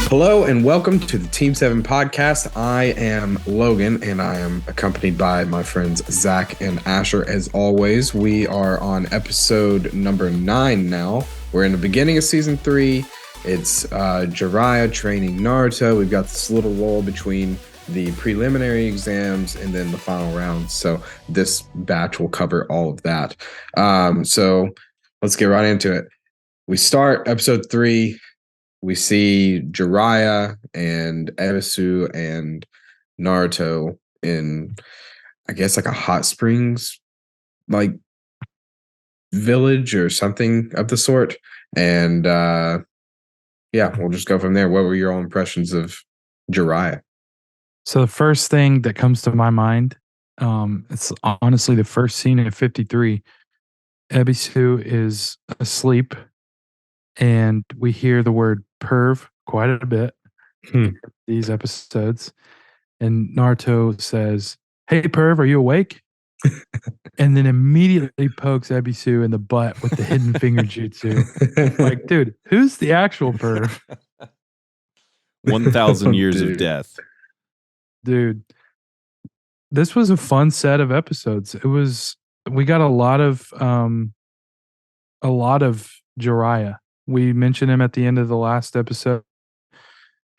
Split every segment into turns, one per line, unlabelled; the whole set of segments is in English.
Hello and welcome to the Team 7 podcast. I am Logan and I am accompanied by my friends Zach and Asher. As always, we are on episode number 9 now. We're in the beginning of season 3. It's Jiraiya training Naruto. We've got this little lull between the preliminary exams and then the final round. So this batch will cover all of that. So let's get right into it. We start episode 3. We see Jiraiya and Ebisu and Naruto in, I guess, like a hot springs, like village or something of the sort. And we'll just go from there. What were your own impressions of Jiraiya?
So the first thing that comes to my mind, it's honestly the first scene in 53. Ebisu is asleep, and we hear the word perv quite a bit in these episodes. And Naruto says, "Hey, perv, are you awake?" And then immediately pokes Ebisu in the butt with the hidden finger jutsu. Like, dude, who's the actual perv?
1,000 years of death.
Dude, this was a fun set of episodes. We got a lot of Jiraiya. We mentioned him at the end of the last episode.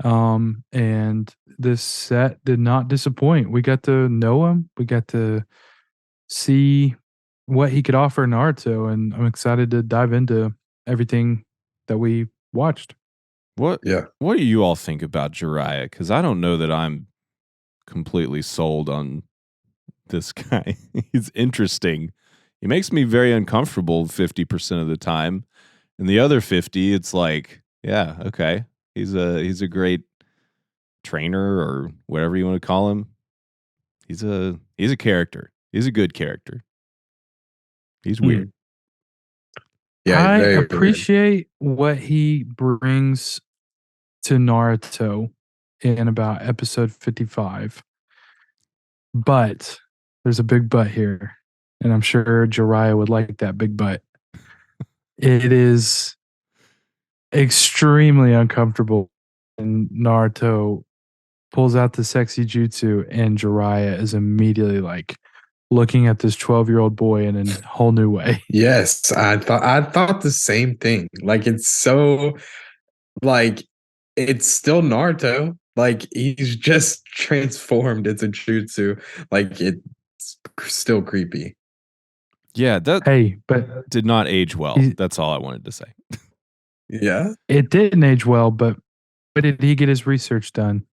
And this set did not disappoint. We got to know him. We got to see what he could offer Naruto, and I'm excited to dive into everything that we watched.
What do you all think about Jiraiya? Because I don't know that I'm completely sold on this guy. He's interesting. He makes me very uncomfortable 50% of the time. And the other 50, it's like, yeah, okay. He's a great trainer or whatever you want to call him. He's a character. He's a good character. He's weird.
Yeah, I appreciate what he brings to Naruto in about episode 55. But there's a big but here. And I'm sure Jiraiya would like that big but. It is extremely uncomfortable. And Naruto pulls out the sexy jutsu, and Jiraiya is immediately like looking at this 12-year-old boy in a whole new way.
Yes, I thought the same thing. Like, it's so, like, it's still Naruto. Like, he's just transformed into jutsu. Like, it's still creepy.
Yeah, that
but
did not age well. That's all I wanted to say.
Yeah,
it didn't age well, but did he get his research done?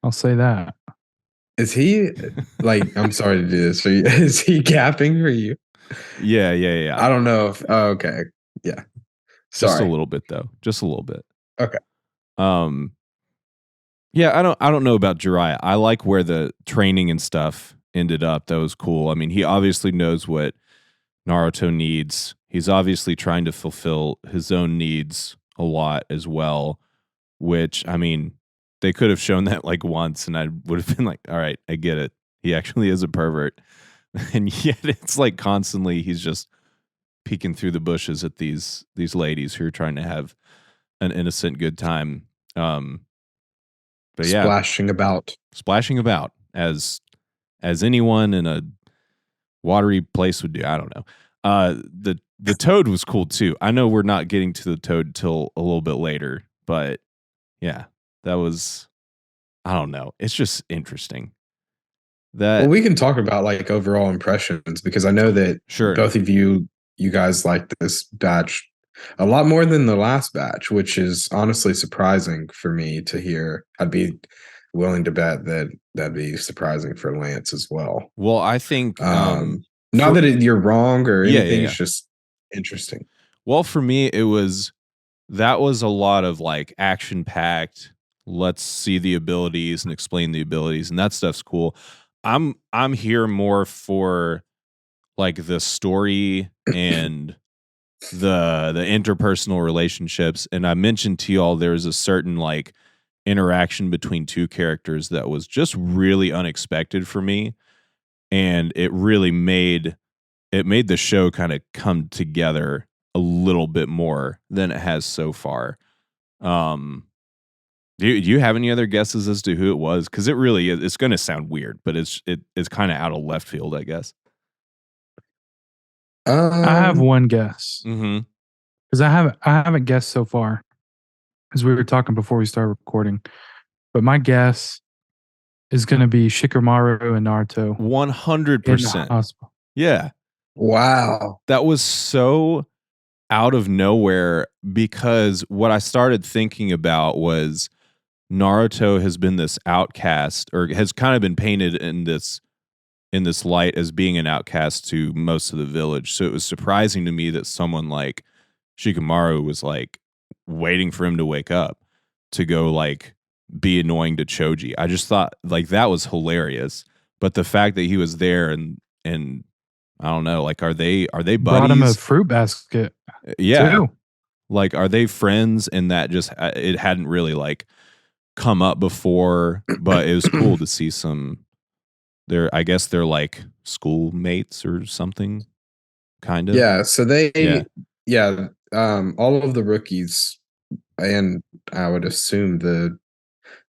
I'll say that.
Is he, like, I'm sorry to do this for you. Is he gapping for you?
Yeah.
I don't know if, okay. Yeah. Sorry.
Just a little bit, though. Just a little bit.
Okay.
Yeah, I don't know about Jiraiya. I like where the training and stuff ended up. That was cool. I mean, he obviously knows what Naruto needs. He's obviously trying to fulfill his own needs a lot as well, which, I mean, they could have shown that like once and I would have been like, all right, I get it. He actually is a pervert. And yet it's like constantly he's just peeking through the bushes at these ladies who are trying to have an innocent good time. But yeah,
splashing about
as anyone in a watery place would do. I don't know. The toad was cool too. I know we're not getting to the toad till a little bit later, but yeah, that was, I don't know. It's just interesting.
Well, we can talk about like overall impressions because I know that both of you guys liked this batch a lot more than the last batch, which is honestly surprising for me to hear. I'd be willing to bet that that'd be surprising for Lance as well.
Well, I think
not that you're wrong or anything. It's just interesting.
Well, for me, that was a lot of like action packed. Let's see the abilities and explain the abilities, and that stuff's cool. I'm here more for like the story and the interpersonal relationships. And I mentioned to y'all there's a certain like interaction between two characters that was just really unexpected for me, and it really made the show kind of come together a little bit more than it has so far. Do you have any other guesses as to who it was? Because it really is. It's going to sound weird, but it's kind of out of left field, I guess.
I have one guess
Mm-hmm.
because I haven't guessed so far as we were talking before we started recording. But my guess is going to be Shikamaru and Naruto in the
100%.
hospital.
Yeah.
Wow.
That was so out of nowhere because what I started thinking about was Naruto has been this outcast, or has kind of been painted in this light as being an outcast to most of the village. So it was surprising to me that someone like Shikamaru was like waiting for him to wake up to go like be annoying to Choji. I just thought like that was hilarious. But the fact that he was there and I don't know, like are they
Brought him a
buddies?
fruit basket
Yeah.
too.
Like are they friends, and that just it hadn't really like come up before, but it was cool to see some I guess they're like schoolmates or something, kind of.
Yeah. So
Yeah.
all of the rookies, and I would assume the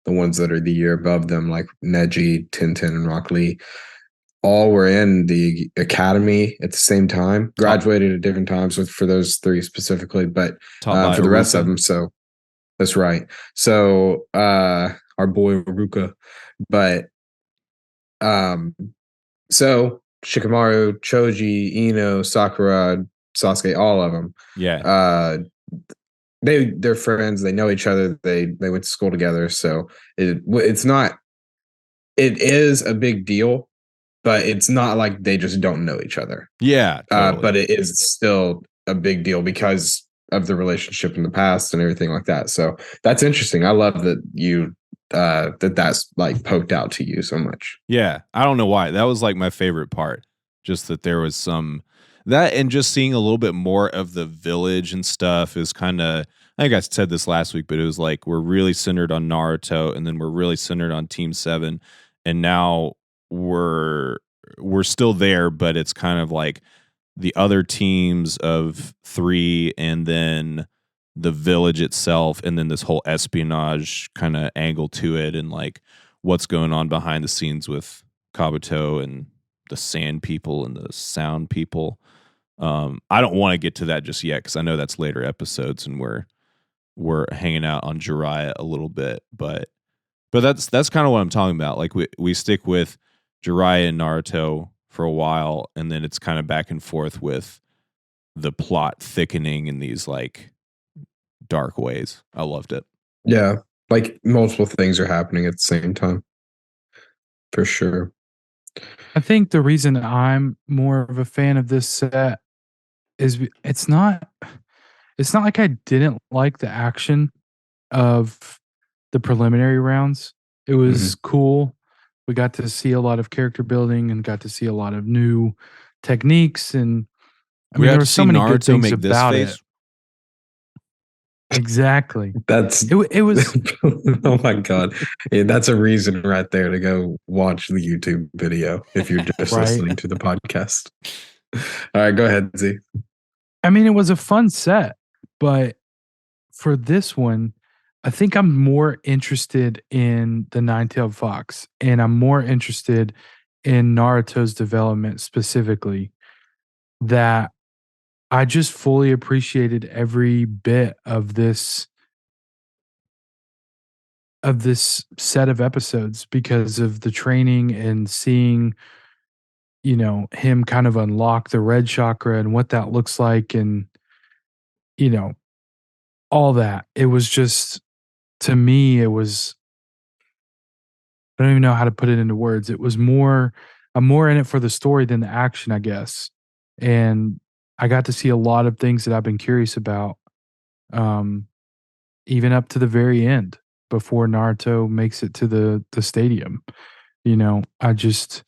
ones that are the year above them, like Neji, Tintin, and Rock Lee, all were in the academy at the same time, graduated at different times for those three specifically, but
Taught by
for the rest of
Aruka.
them. So that's right. So our boy Ruka, but so Shikamaru, Choji, Ino, Sakura, Sasuke, all of them.
Yeah.
They're friends. They know each other. They went to school together. So it's not. It is a big deal, but it's not like they just don't know each other.
Yeah, totally.
But it is still a big deal because of the relationship in the past and everything like that. So that's interesting. I love that you that's like poked out to you so much.
Yeah, I don't know why. That was like my favorite part. Just that there was some that, and just seeing a little bit more of the village and stuff is kind of, I think I said this last week, but it was like we're really centered on Naruto, and then we're really centered on Team 7, and now we're still there, but it's kind of like the other teams of 3, and then the village itself, and then this whole espionage kind of angle to it, and like what's going on behind the scenes with Kabuto and the sand people and the sound people. I don't want to get to that just yet because I know that's later episodes, and we're hanging out on Jiraiya a little bit, but that's kind of what I'm talking about. Like we stick with Jiraiya and Naruto for a while, and then it's kind of back and forth with the plot thickening in these like dark ways. I loved it.
Yeah, like multiple things are happening at the same time, for sure.
I think the reason I'm more of a fan of this set is it's not like I didn't like the action of the preliminary rounds. It was cool. We got to see a lot of character building and got to see a lot of new techniques, and I mean there were so many good things about it. Exactly.
That's
It was
oh my god. Yeah, that's a reason right there to go watch the YouTube video if you're just
Right.
listening to the podcast. All right, go ahead, Z.
I mean it was a fun set, but for this one, I think I'm more interested in the Nine-Tailed Fox, and I'm more interested in Naruto's development specifically. That I just fully appreciated every bit of this set of episodes because of the training and seeing, him kind of unlock the red chakra and what that looks like, and you know, all that. It was just, to me, it was, I don't even know how to put it into words. It was more, I'm more in it for the story than the action, I guess. And I got to see a lot of things that I've been curious about, um, even up to the very end before Naruto makes it to the stadium. I just,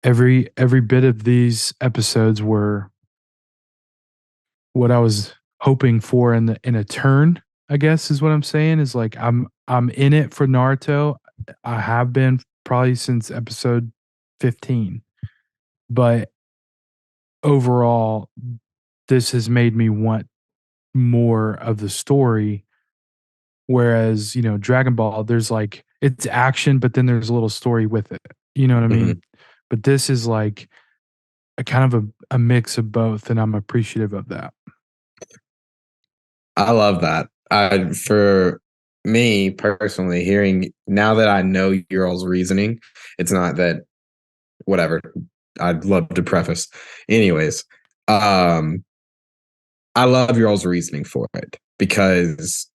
every bit of these episodes were what I was hoping for in a turn, I guess is what I'm saying, is like I'm in it for Naruto. I have been probably since episode 15. But overall, this has made me want more of the story Whereas, Dragon Ball, there's like it's action, but then there's a little story with it. You know what I mean?
Mhm.
But this is like a kind of a mix of both, and I'm appreciative of that.
I love that. For me personally, hearing now that I know your all's reasoning, it's not that whatever. I'd love to preface. Anyways, I love your all's reasoning for it because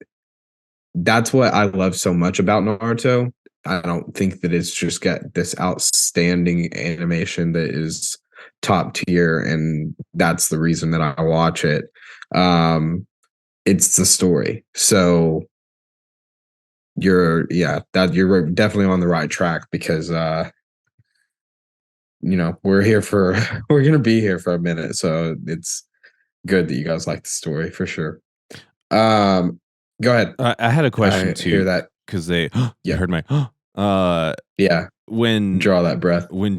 that's what I love so much about Naruto. I don't think that it's just got this outstanding animation that is top tier, and that's the reason that I watch it. It's the story. So you're definitely on the right track because we're gonna be here for a minute, so it's good that you guys like the story for sure. Go ahead.
I had a question
I
too,
hear that.
because they
Yeah.
heard my
Yeah,
when
draw that breath.
when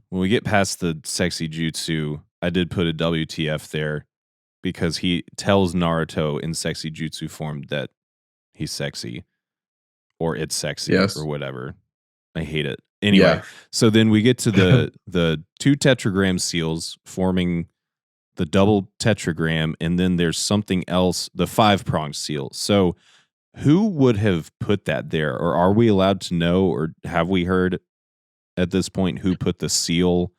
we get past the sexy jutsu, I did put a WTF there because he tells Naruto in sexy jutsu form that he's sexy or it's sexy
Yes.
or whatever. I hate it. Anyway,
Yeah.
so then we get to the two tetragram seals forming the double tetragram, and then there's something else, the 5-pronged seal. So who would have put that there? Or are we allowed to know, or have we heard at this point who put the seal,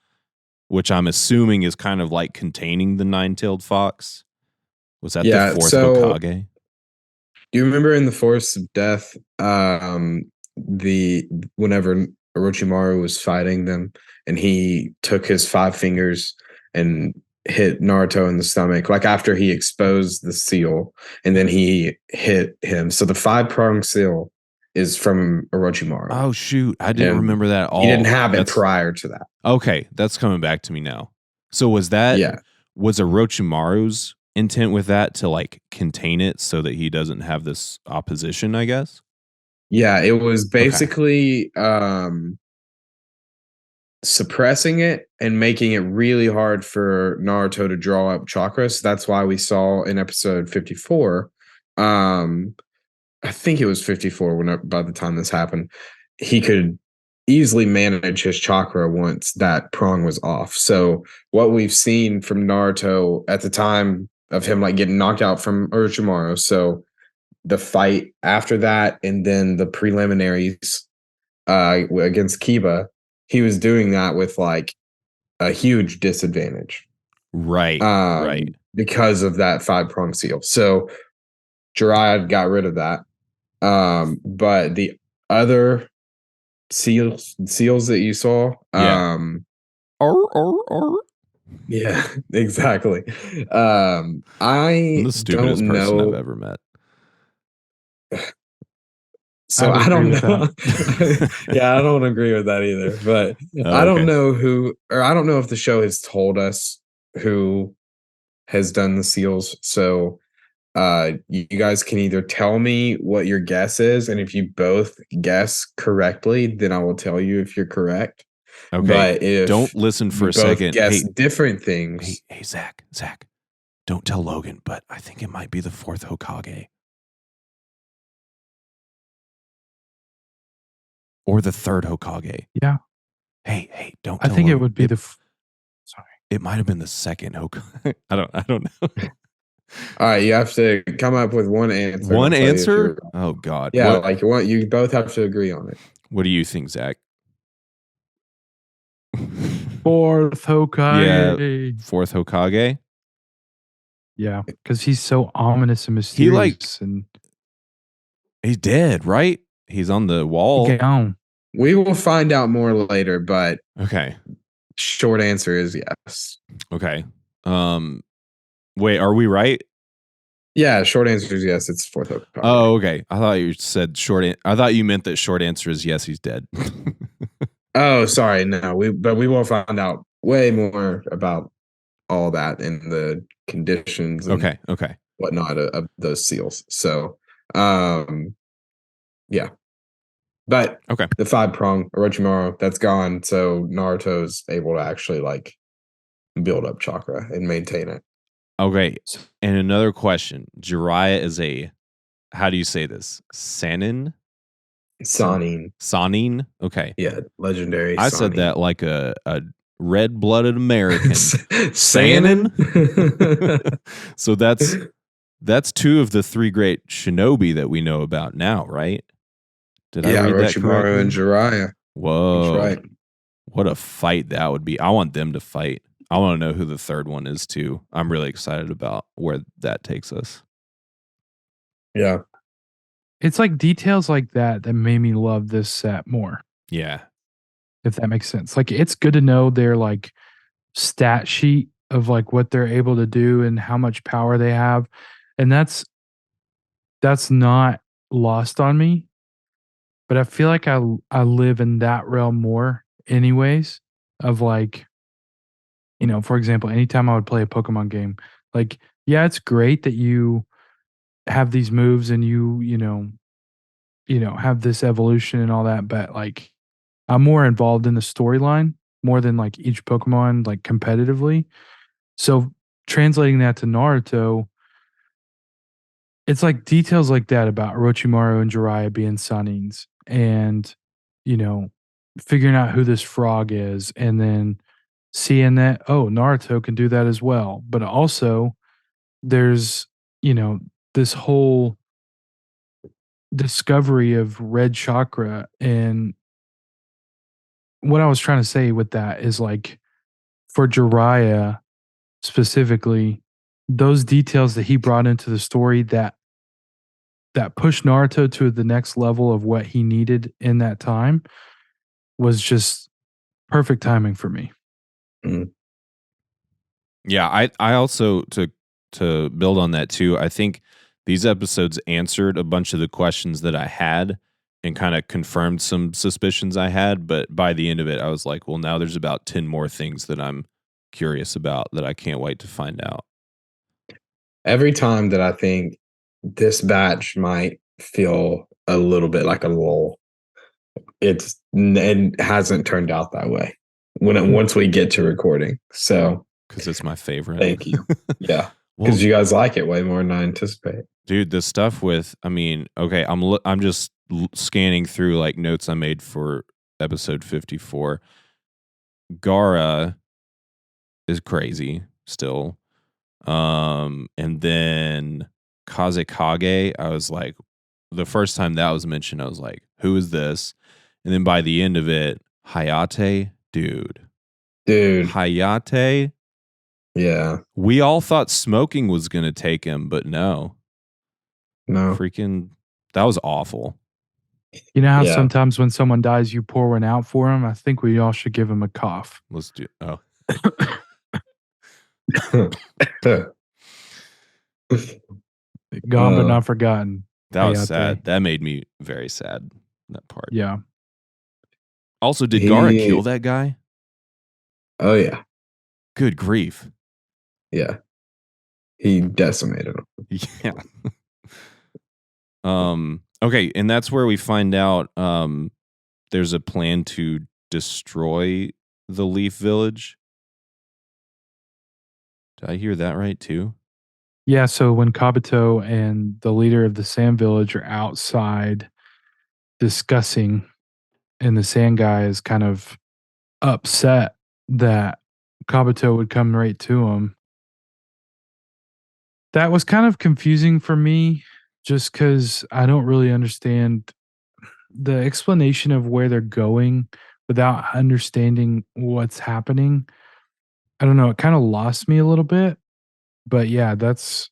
which I'm assuming is kind of like containing the 9-tailed fox? Was that the fourth Hokage?
Do you remember in the Forest of Death, whenever Orochimaru was fighting them and he took his 5 fingers and hit Naruto in the stomach, like after he exposed the seal and then he hit him. So the 5-pronged seal is from Orochimaru.
Oh shoot, I didn't remember that at all.
He didn't have it prior to that.
Okay, that's coming back to me now. So was Orochimaru's intent with that to like contain it so that he doesn't have this opposition, I guess?
Yeah, it was basically suppressing it and making it really hard for Naruto to draw up chakra. So that's why we saw in episode 54, I think it was 54 by the time this happened, he could easily manage his chakra once that prong was off. So what we've seen from Naruto at the time of him like getting knocked out from Orochimaru, so the fight after that and then the preliminaries against Kiba, he was doing that with like a huge disadvantage.
Right.
Because of that 5-prong seal. So Jiraiya got rid of that. But the other seals that you saw,
yeah,
yeah, exactly.
I'm the stupidest person I've ever met.
So I don't know. Yeah, I don't agree with that either. But I don't know I don't know if the show has told us who has done the seals. So you guys can either tell me what your guess is, and if you both guess correctly, then I will tell you if you're correct.
Okay.
But if
don't listen for a second.
Guess different things.
Hey, Zach, don't tell Logan, but I think it might be the 4th Hokage. Or the 3rd Hokage.
Yeah.
Hey, don't
tell Logan. It would be sorry.
It might have been the 2nd Hokage. I don't know.
All right, you have to come up with one answer.
One answer? Oh God!
Yeah, you both have to agree on it.
What do you think, Zach?
4th Hokage.
Yeah, 4th Hokage.
Yeah, because he's so ominous and mysterious, and
he's dead, right? He's on the wall.
We will find out more later, but
okay.
Short answer is yes.
Okay. Wait, are we right?
Yeah, short answer is yes. It's 4th Hokage.
Oh, okay. I thought you said I thought you meant that short answer is yes. He's dead.
Oh, sorry. No, we will find out way more about all that and the conditions. And
okay.
Whatnot of those seals. So, yeah. But the 5-prong Orochimaru, that's gone. So Naruto's able to actually like build up chakra and maintain it.
Okay. And another question. Jiraiya is a How do you say this? Sanin?
Sanin.
Okay.
Yeah, legendary
I said
Sanin.
that like a red-blooded American.
Sanin?
So that's two of the three great shinobi that we know about now, right? Did I read that correctly?
Orochimaru and Jiraiya.
Whoa.
That's right.
What a fight that would be. I want them to fight. I want to know who the third one is too. I'm really excited about where that takes us.
Yeah.
It's like details like that made me love this set more,
Yeah.
if that makes sense. Like, it's good to know their like stat sheet of like what they're able to do and how much power they have. And that's not lost on me. But I feel like I live in that realm more anyways, of like, for example, anytime I would play a Pokemon game, like, yeah, it's great that you have these moves and have this evolution and all that, but like, I'm more involved in the storyline more than like each Pokemon like competitively. So translating that to Naruto, it's like details like that about Orochimaru and Jiraiya being Sanins and, you know, figuring out who this frog is and then seeing that, oh, Naruto can do that as well. But also there's, this whole discovery of red chakra. And what I was trying to say with that is like for Jiraiya specifically, those details that he brought into the story that pushed Naruto to the next level of what he needed in that time was just perfect timing for me.
Mm.
Yeah, I also to build on that too. I think these episodes answered a bunch of the questions that I had and kind of confirmed some suspicions I had, but by the end of it I was like, well, now there's about 10 more things that I'm curious about that I can't wait to find out.
Every time that I think this batch might feel a little bit like a lull, it hasn't turned out that way once we get to recording. So
because it's my favorite.
Thank you. Yeah, because you guys like it way more than I anticipate.
Dude, the stuff with, okay, I'm just scanning through like notes I made for episode 54. Gaara is crazy still. And then Kazekage, I was like, the first time that was mentioned, I was like, who is this? And then by the end of it, Hayate, dude. Hayate.
Yeah.
We all thought smoking was going to take him, but no. Freaking, that was awful.
You know how sometimes when someone dies, you pour one out for him? I think we all should give him a cough.
Let's do, oh.
Gone but not forgotten.
That was sad. That made me very sad, that part.
Yeah.
Also, did Gaara kill that guy?
Oh, yeah.
Good grief.
Yeah. He decimated him.
Yeah. Okay, and that's where we find out there's a plan to destroy the Leaf Village. Did I hear that right too?
Yeah, so when Kabuto and the leader of the Sand Village are outside discussing, and the Sand guy is kind of upset that Kabuto would come right to him. That was kind of confusing for me just because I don't really understand the explanation of where they're going without understanding what's happening. I don't know. It kind of lost me a little bit. But yeah, that's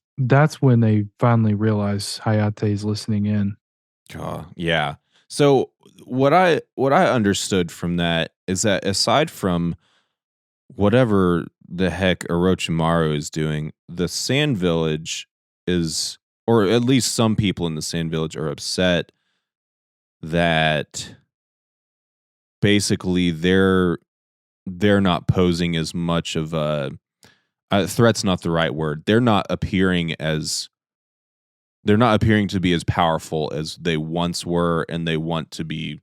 when they finally realize Hayate's listening in.
Yeah. So what I understood from that is that aside from whatever the heck Orochimaru is doing, the Sand Village is, or at least some people in the Sand Village are upset that basically they're not posing as much of a threat's not the right word. They're not appearing to be as powerful as they once were, and they want to be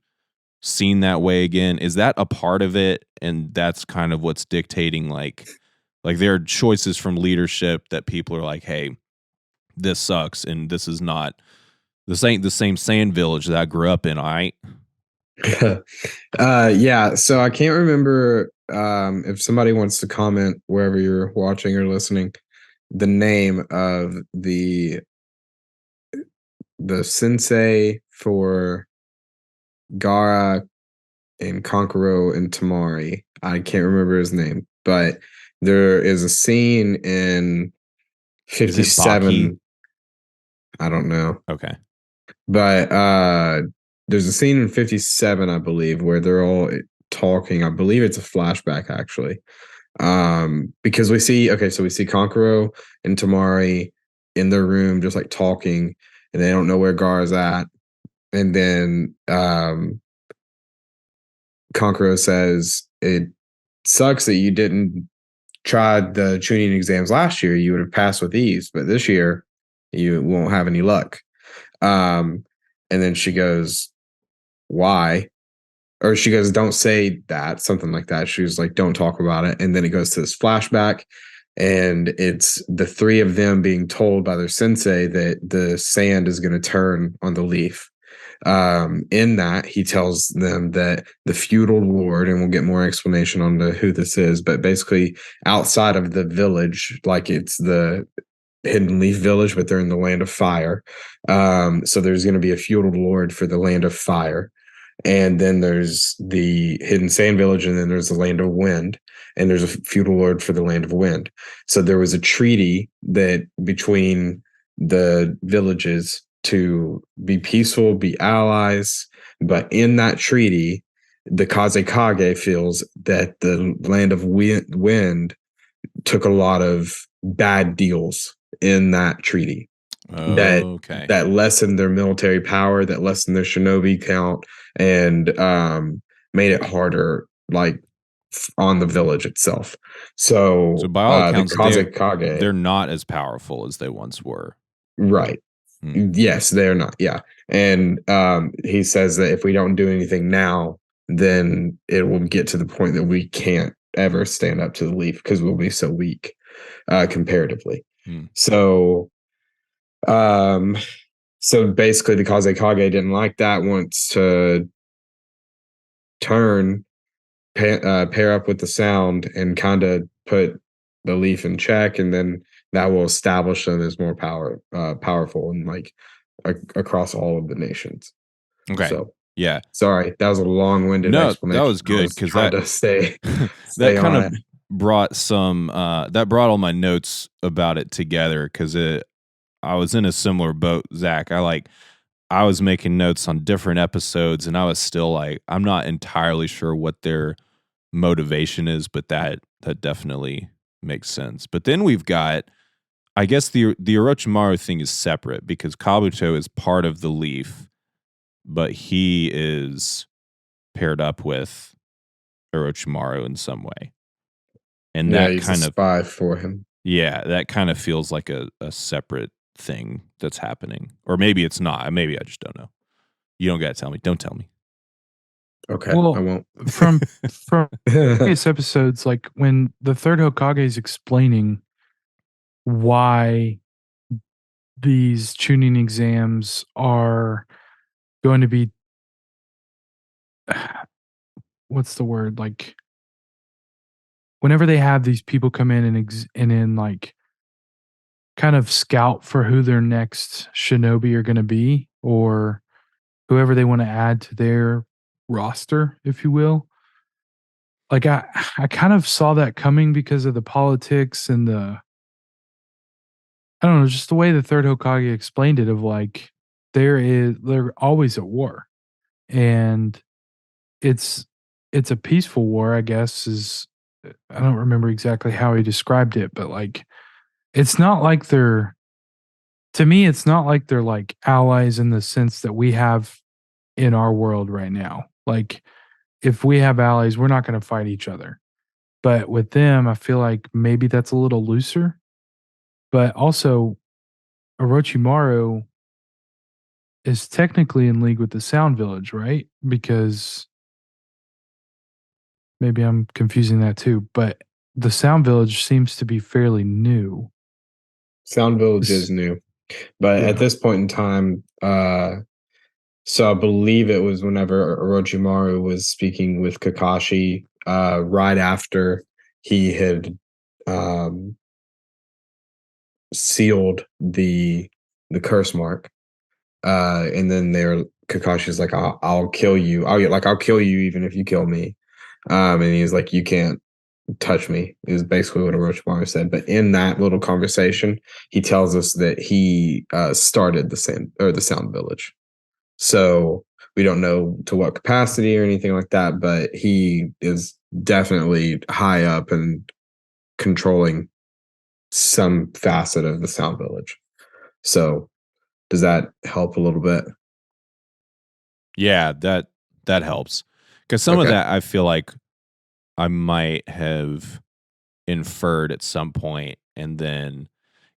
seen that way again. Is that a part of it? And that's kind of what's dictating like there are choices from leadership that people are like, hey, this sucks and this is not This ain't the same sand village that I grew up in, all right?
Yeah, so I can't remember if somebody wants to comment wherever you're watching or listening, the name of the sensei for Gaara and Kankuro and Tamari. I can't remember his name, but there is a scene in
Is it Baki?
57. I don't know.
Okay.
But there's a scene in 57, I believe, where they're all talking. I believe it's a flashback actually. Because we see Kankuro and Tamari in their room just like talking, and they don't know where Gar's at. And then Kankuro says, "It sucks that you didn't try the Chunin exams last year. You would have passed with ease, but this year you won't have any luck." Um, and then she goes, "Why?" Or she goes, "Don't say that," something like that. She was like, "Don't talk about it." And then it goes to this flashback, and it's the three of them being told by their sensei that the sand is going to turn on the leaf. In that, he tells them that the feudal lord, and we'll get more explanation on who this is, but basically outside of the village, like it's the Hidden Leaf Village, but they're in the land of fire. So there's going to be a feudal lord for the land of fire. And then there's the Hidden Sand Village, and then there's the land of wind, and there's a feudal lord for the land of wind. So there was a treaty that between the villages to be peaceful, be allies. But in that treaty, the Kazekage feels that the land of wind took a lot of bad deals in that treaty that lessened their military power, that lessened their shinobi count, and made it harder, like on the village itself. So
by all accounts,
the Kazekage,
they're not as powerful as they once were.
Right. Yes, they're not. Yeah. And he says that if we don't do anything now, then it will get to the point that we can't ever stand up to the leaf because we'll be so weak comparatively. So basically the Kazekage didn't like that, wants to pair up with the sound and kind of put the leaf in check, and then that will establish them as more powerful and like across all of the nations.
Okay.
So
yeah.
Sorry, that was a long-winded explanation.
That was good because that
to stay
that kind of
it.
brought some that brought all my notes about it together because I was in a similar boat, Zach. I was making notes on different episodes, and I was still like, I'm not entirely sure what their motivation is, but that definitely makes sense. But then we've got, I guess the Orochimaru thing is separate because Kabuto is part of the Leaf, but he is paired up with Orochimaru in some way. And that
he's
kind
a spy for him.
Yeah, that kind of feels like a separate thing that's happening. Or maybe it's not. Maybe I just don't know. You don't got to tell me. Don't tell me.
Okay,
Well,
I won't.
from previous episodes, like when the third Hokage is explaining why these tuning exams are going to be what's the word, like whenever they have these people come in and in like kind of scout for who their next shinobi are going to be, or whoever they want to add to their roster, if you will. Like I kind of saw that coming because of the politics and I don't know, just the way the third Hokage explained it of like they're always at war. And it's a peaceful war, I guess, is I don't remember exactly how he described it, but like it's not like they're to me, it's not like they're like allies in the sense that we have in our world right now. Like if we have allies, we're not going to fight each other. But with them, I feel like maybe that's a little looser. But also, Orochimaru is technically in league with the Sound Village, right? Because maybe I'm confusing that too. But the Sound Village seems to be fairly new.
Sound Village is new. But
Yeah.
at this point in time, so I believe it was whenever Orochimaru was speaking with Kakashi, right after he had um, sealed the curse mark, and then Kakashi's like, I'll kill you. I'll kill you even if you kill me. And he's like, you can't touch me, is basically what Orochimaru said. But in that little conversation, he tells us that he started the Sound Village. So we don't know to what capacity or anything like that, but he is definitely high up and controlling some facet of the Sound Village. So does that help a little bit?
Yeah, that helps. Because some of
Okay.
that I feel like I might have inferred at some point, and then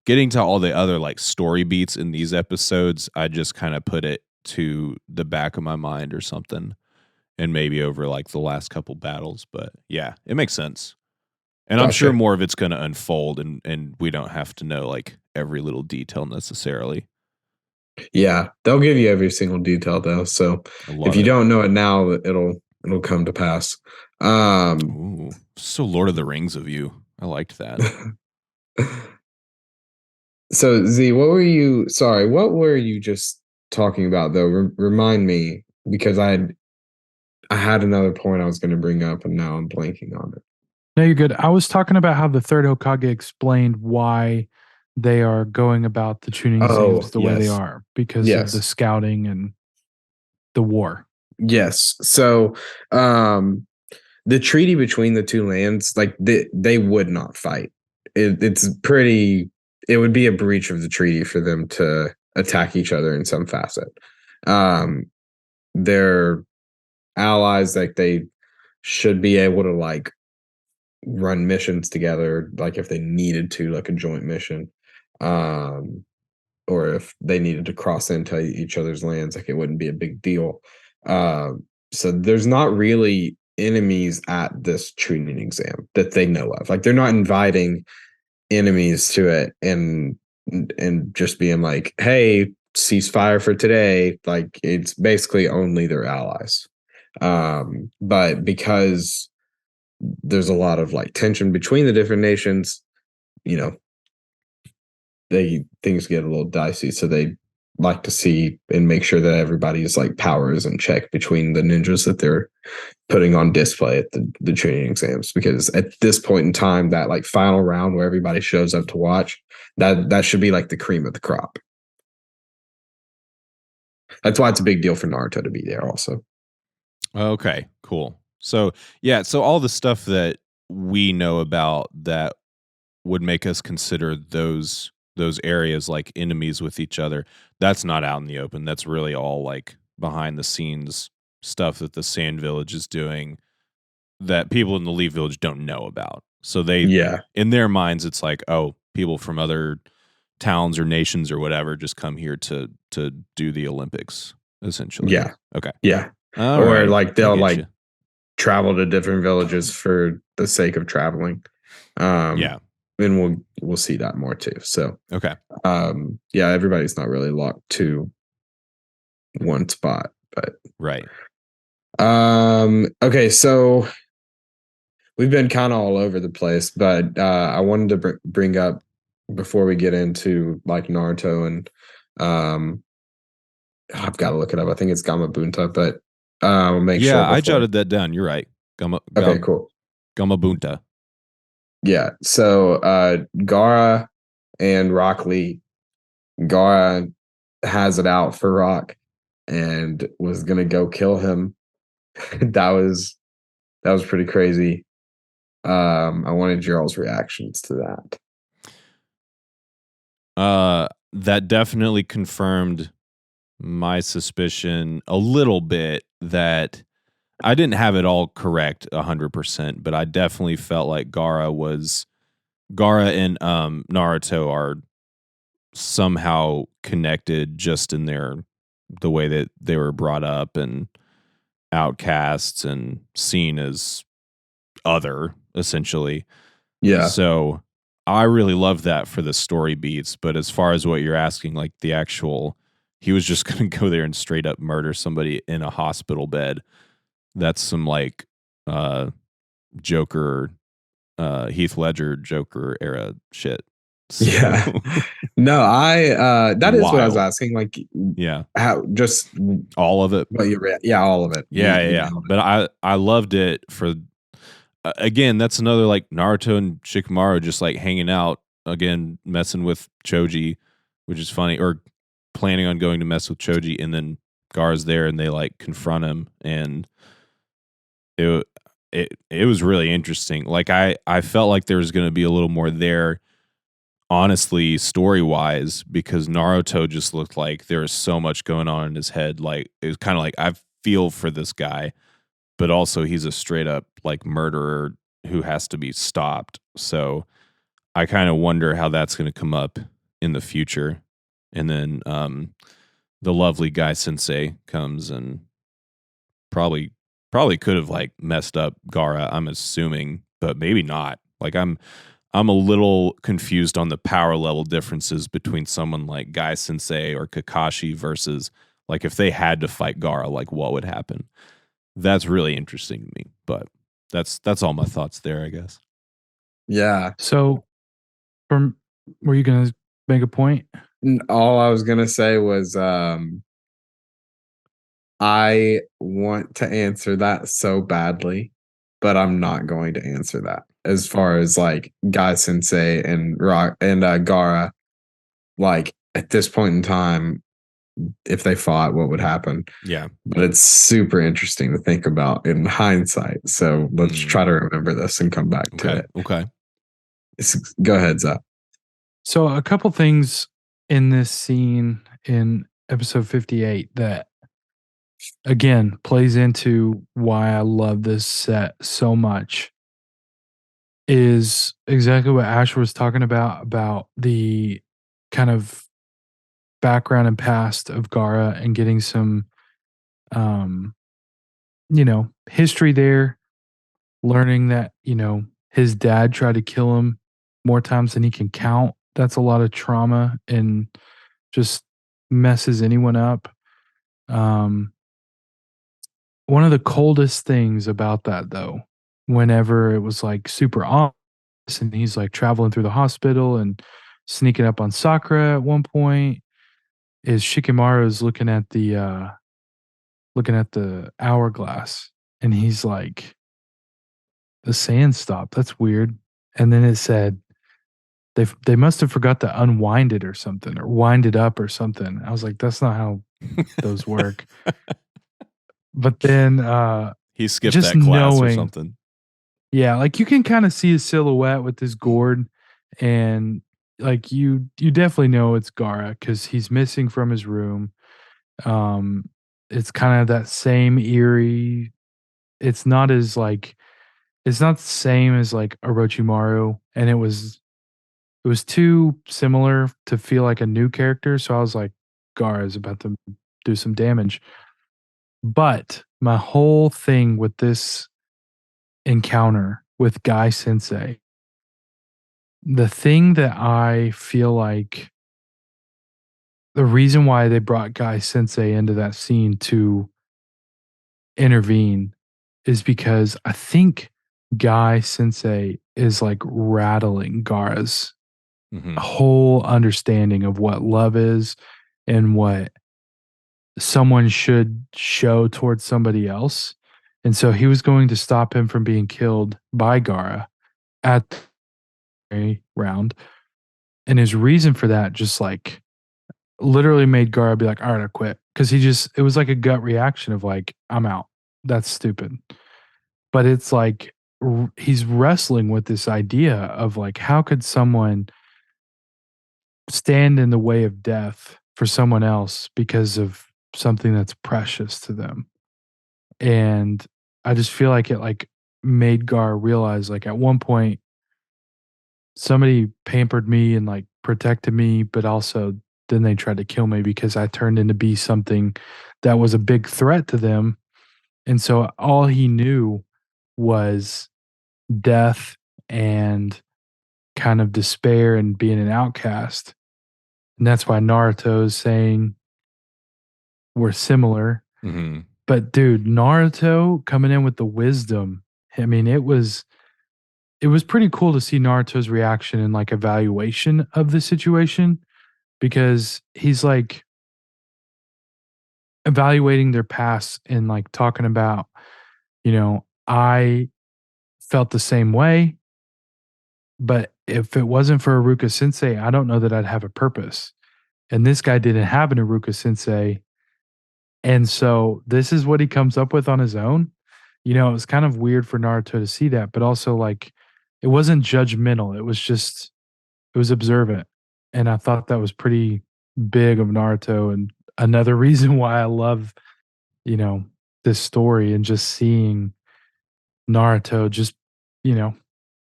getting to all the other like story beats in these episodes, I just kind of put it to the back of my mind or something, and maybe over like the last couple battles. But yeah, it makes sense. And I'm sure
Gotcha.
more of it's going to unfold, and we don't have to know like every little detail necessarily.
Yeah, they'll give you every single detail though. So
I
if
love
you
it.
don't know it now, it'll come to pass.
Ooh, so Lord of the Rings of you. I liked that.
So Z, what were you just talking about though? Remind me, because I had another point I was going to bring up and now I'm blanking on it.
No, you're good. I was talking about how the third Hokage explained why they are going about the Chunin
Oh,
exams the way they
yes.
are because of the
Yes.
scouting and the war.
Yes. So, the treaty between the two lands, like they would not fight. It would be a breach of the treaty for them to attack each other in some facet. Um, they're allies, like they should be able to like run missions together, like if they needed to, like a joint mission. Um, or if they needed to cross into each other's lands, like it wouldn't be a big deal. So there's not really enemies at this training exam that they know of. Like they're not inviting enemies to it and just being like, "Hey, ceasefire for today." Like it's basically only their allies. But because there's a lot of like tension between the different nations, you know, things get a little dicey, so they like to see and make sure that everybody's like power is in check between the ninjas that they're putting on display at the training exams, because at this point in time, that like final round where everybody shows up to watch, that should be like the cream of the crop. That's why it's a big deal for Naruto to be there also.
Okay, cool. So yeah, so all the stuff that we know about that would make us consider those areas like enemies with each other, that's not out in the open. That's really all like behind the scenes stuff that the Sand Village is doing that people in the Leaf Village don't know about. So they,
Yeah.
in their minds, it's like, oh, people from other towns or nations or whatever just come here to do the Olympics, essentially.
Yeah.
Okay.
Yeah.
All
Or
right.
like
I
they'll
get
like
you.
travel to different villages for the sake of traveling.
Yeah.
And we'll see that more too. So
Okay.
yeah, everybody's not really locked to one spot, but
Right.
okay, so we've been kind of all over the place, but I wanted to bring up before we get into like Naruto and um I've got to look it up. I think it's Gamabunta, but I'll make sure
Yeah, I
before.
jotted that down. You're right.
Okay, cool.
Gamabunta.
Yeah. So Gaara and Rock Lee, Gaara has it out for Rock and was gonna go kill him. That was pretty crazy. I wanted your reactions to that.
That definitely confirmed my suspicion a little bit that I didn't have it all correct 100%, but I definitely felt like Gaara and Naruto are somehow connected just in the way that they were brought up and outcasts and seen as other, essentially.
Yeah.
So I really love that for the story beats, but as far as what you're asking, like the actual, he was just going to go there and straight up murder somebody in a hospital bed. That's some like uh Joker, Heath Ledger Joker era shit. So
Yeah. No, I that is what I was
wild.
asking. Like,
Yeah.
how just
All of it.
what you read. Yeah, all of it. You
Yeah.
nailed it.
But I loved it for again, that's another like Naruto and Shikamaru just like hanging out again, messing with Choji, which is funny, or planning on going to mess with Choji, and then Gar's there and they like confront him, and it it was really interesting. Like I felt like there was going to be a little more there, honestly, story wise, because Naruto just looked like there was so much going on in his head. Like it was kind of like I feel for this guy, but also he's a straight up like murderer who has to be stopped. So I kind of wonder how that's going to come up in the future. And then the lovely guy sensei comes and probably could have like messed up Gara, I'm assuming, but maybe not. Like I'm a little confused on the power level differences between someone like Guy Sensei or Kakashi versus like if they had to fight Gara, like what would happen? That's really interesting to me. But that's all my thoughts there, I guess.
Yeah.
So, from were you gonna make a point?
All I was gonna say was I want to answer that so badly, but I'm not going to answer that. As far as like Guy Sensei and Rock and Gara, like at this point in time, if they fought, what would happen?
Yeah.
But it's super interesting to think about in hindsight. So let's try to remember this and come back to it.
Okay.
Go ahead, Zach.
So, a couple things in this scene in episode 58 that again plays into why I love this set so much is exactly what Asher was talking about the kind of background and past of Gara and getting some um history there, learning that, his dad tried to kill him more times than he can count. That's a lot of trauma and just messes anyone up. Um One of the coldest things about that, though, whenever it was like super obvious and he's like traveling through the hospital and sneaking up on Sakura at one point, is Shikamaru's looking at the hourglass and he's like, the sand stopped. That's weird. And then it said they must have forgot to unwind it or something or wind it up or something. I was like, that's not how those work. But then
He skipped
just
that class or
knowing,
something.
yeah, like you can kind of see his silhouette with this gourd, and like you definitely know it's Gara because he's missing from his room. Um, it's kind of that same eerie. It's not as like it's not the same as like Orochimaru, and it was too similar to feel like a new character. So I was like, Gara is about to do some damage. But my whole thing with this encounter with Guy Sensei, the thing that I feel like the reason why they brought Guy Sensei into that scene to intervene is because I think Guy Sensei is like rattling Gara's whole understanding of what love is and what someone should show towards somebody else. And so he was going to stop him from being killed by Gara at the round. And his reason for that just like literally made Gara be like, all right, I quit. Cause it was like a gut reaction of like, I'm out. That's stupid. But it's like, he's wrestling with this idea of like, how could someone stand in the way of death for someone else because of something that's precious to them? And I just feel like it like made Gar realize like at one point somebody pampered me and like protected me, but also then they tried to kill me because I turned into be something that was a big threat to them. And so all he knew was death and kind of despair and being an outcast. And that's why Naruto is saying we're similar.
Mm-hmm.
But dude, Naruto coming in with the wisdom. I mean, it was pretty cool to see Naruto's reaction and like evaluation of the situation, because he's like evaluating their past and like talking about, I felt the same way, but if it wasn't for Aruka Sensei, I don't know that I'd have a purpose. And this guy didn't have an Aruka Sensei. And so this is what he comes up with on his own. It was kind of weird for Naruto to see that, but also like it wasn't judgmental. It was observant. And I thought that was pretty big of Naruto. And another reason why I love, this story and just seeing Naruto just,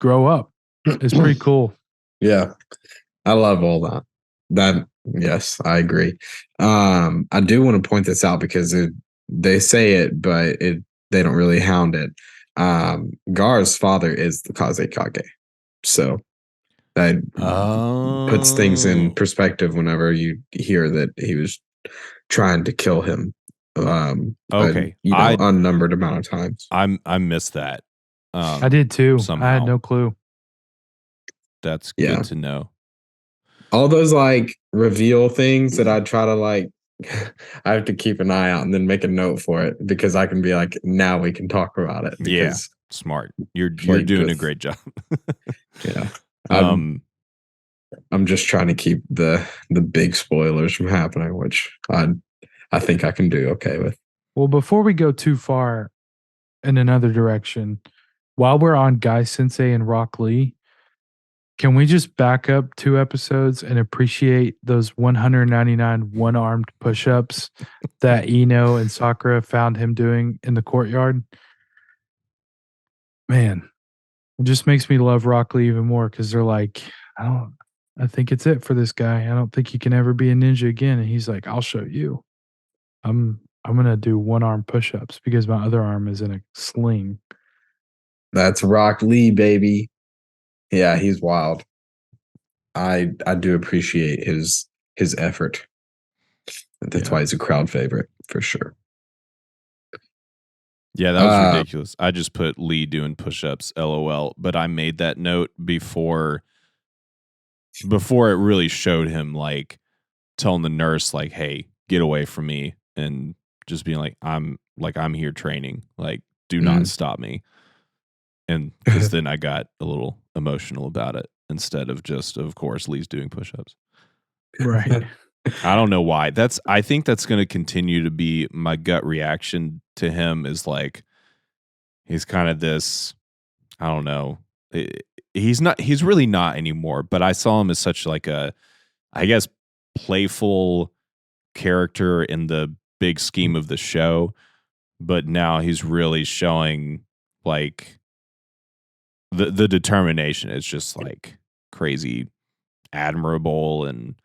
grow up is pretty cool.
Yeah. I love all that. Yes, I agree. I do want to point this out because they say it, but they don't really hound it. Gaara's father is the Kazekage. So that puts things in perspective whenever you hear that he was trying to kill him.
Okay.
Unnumbered amount of times.
I missed that.
I did too.
Somehow.
I had no clue.
That's good to know.
All those like reveal things that I try to like, I have to keep an eye out and then make a note for it because I can be like, now we can talk about it.
Yeah, smart. You're doing a great job.
Yeah. I'm just trying to keep the big spoilers from happening, which I think I can do okay with.
Well, before we go too far in another direction, while we're on Guy Sensei and Rock Lee, can we just back up 2 episodes and appreciate those 199 one-armed push-ups that Ino and Sakura found him doing in the courtyard? Man, it just makes me love Rock Lee even more because they're like, I think it's it for this guy. I don't think he can ever be a ninja again. And he's like, I'll show you. I'm gonna do one-arm push-ups because my other arm is in a sling.
That's Rock Lee, baby. Yeah, he's wild. I do appreciate his effort. That's why he's a crowd favorite for sure.
Yeah, that was ridiculous. I just put Lee doing push-ups, LOL, but I made that note before it really showed him like telling the nurse like, "Hey, get away from me," and just being like, I'm here training. Like, do not stop me." And because then I got a little emotional about it instead of just, of course, Lee's doing push-ups.
Right.
I don't know why. I think that's going to continue to be my gut reaction to him is like, he's kind of this, I don't know. He's really not anymore, but I saw him as such like a, I guess, playful character in the big scheme of the show. But now he's really showing like, the determination is just like crazy admirable and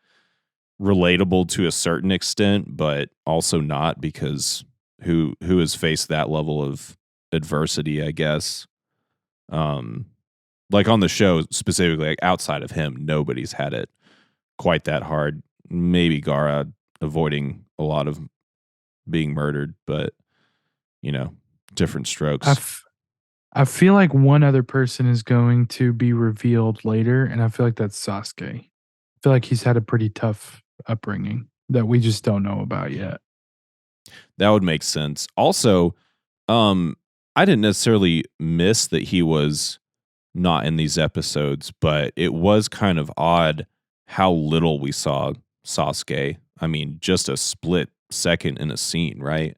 relatable to a certain extent, but also not, because who has faced that level of adversity, I guess. Like on the show specifically, like outside of him, nobody's had it quite that hard. Maybe Gaara avoiding a lot of being murdered, but different strokes.
I feel like one other person is going to be revealed later, and I feel like that's Sasuke. I feel like he's had a pretty tough upbringing that we just don't know about yet.
That would make sense. Also, I didn't necessarily miss that he was not in these episodes, but it was kind of odd how little we saw Sasuke. I mean, just a split second in a scene, right?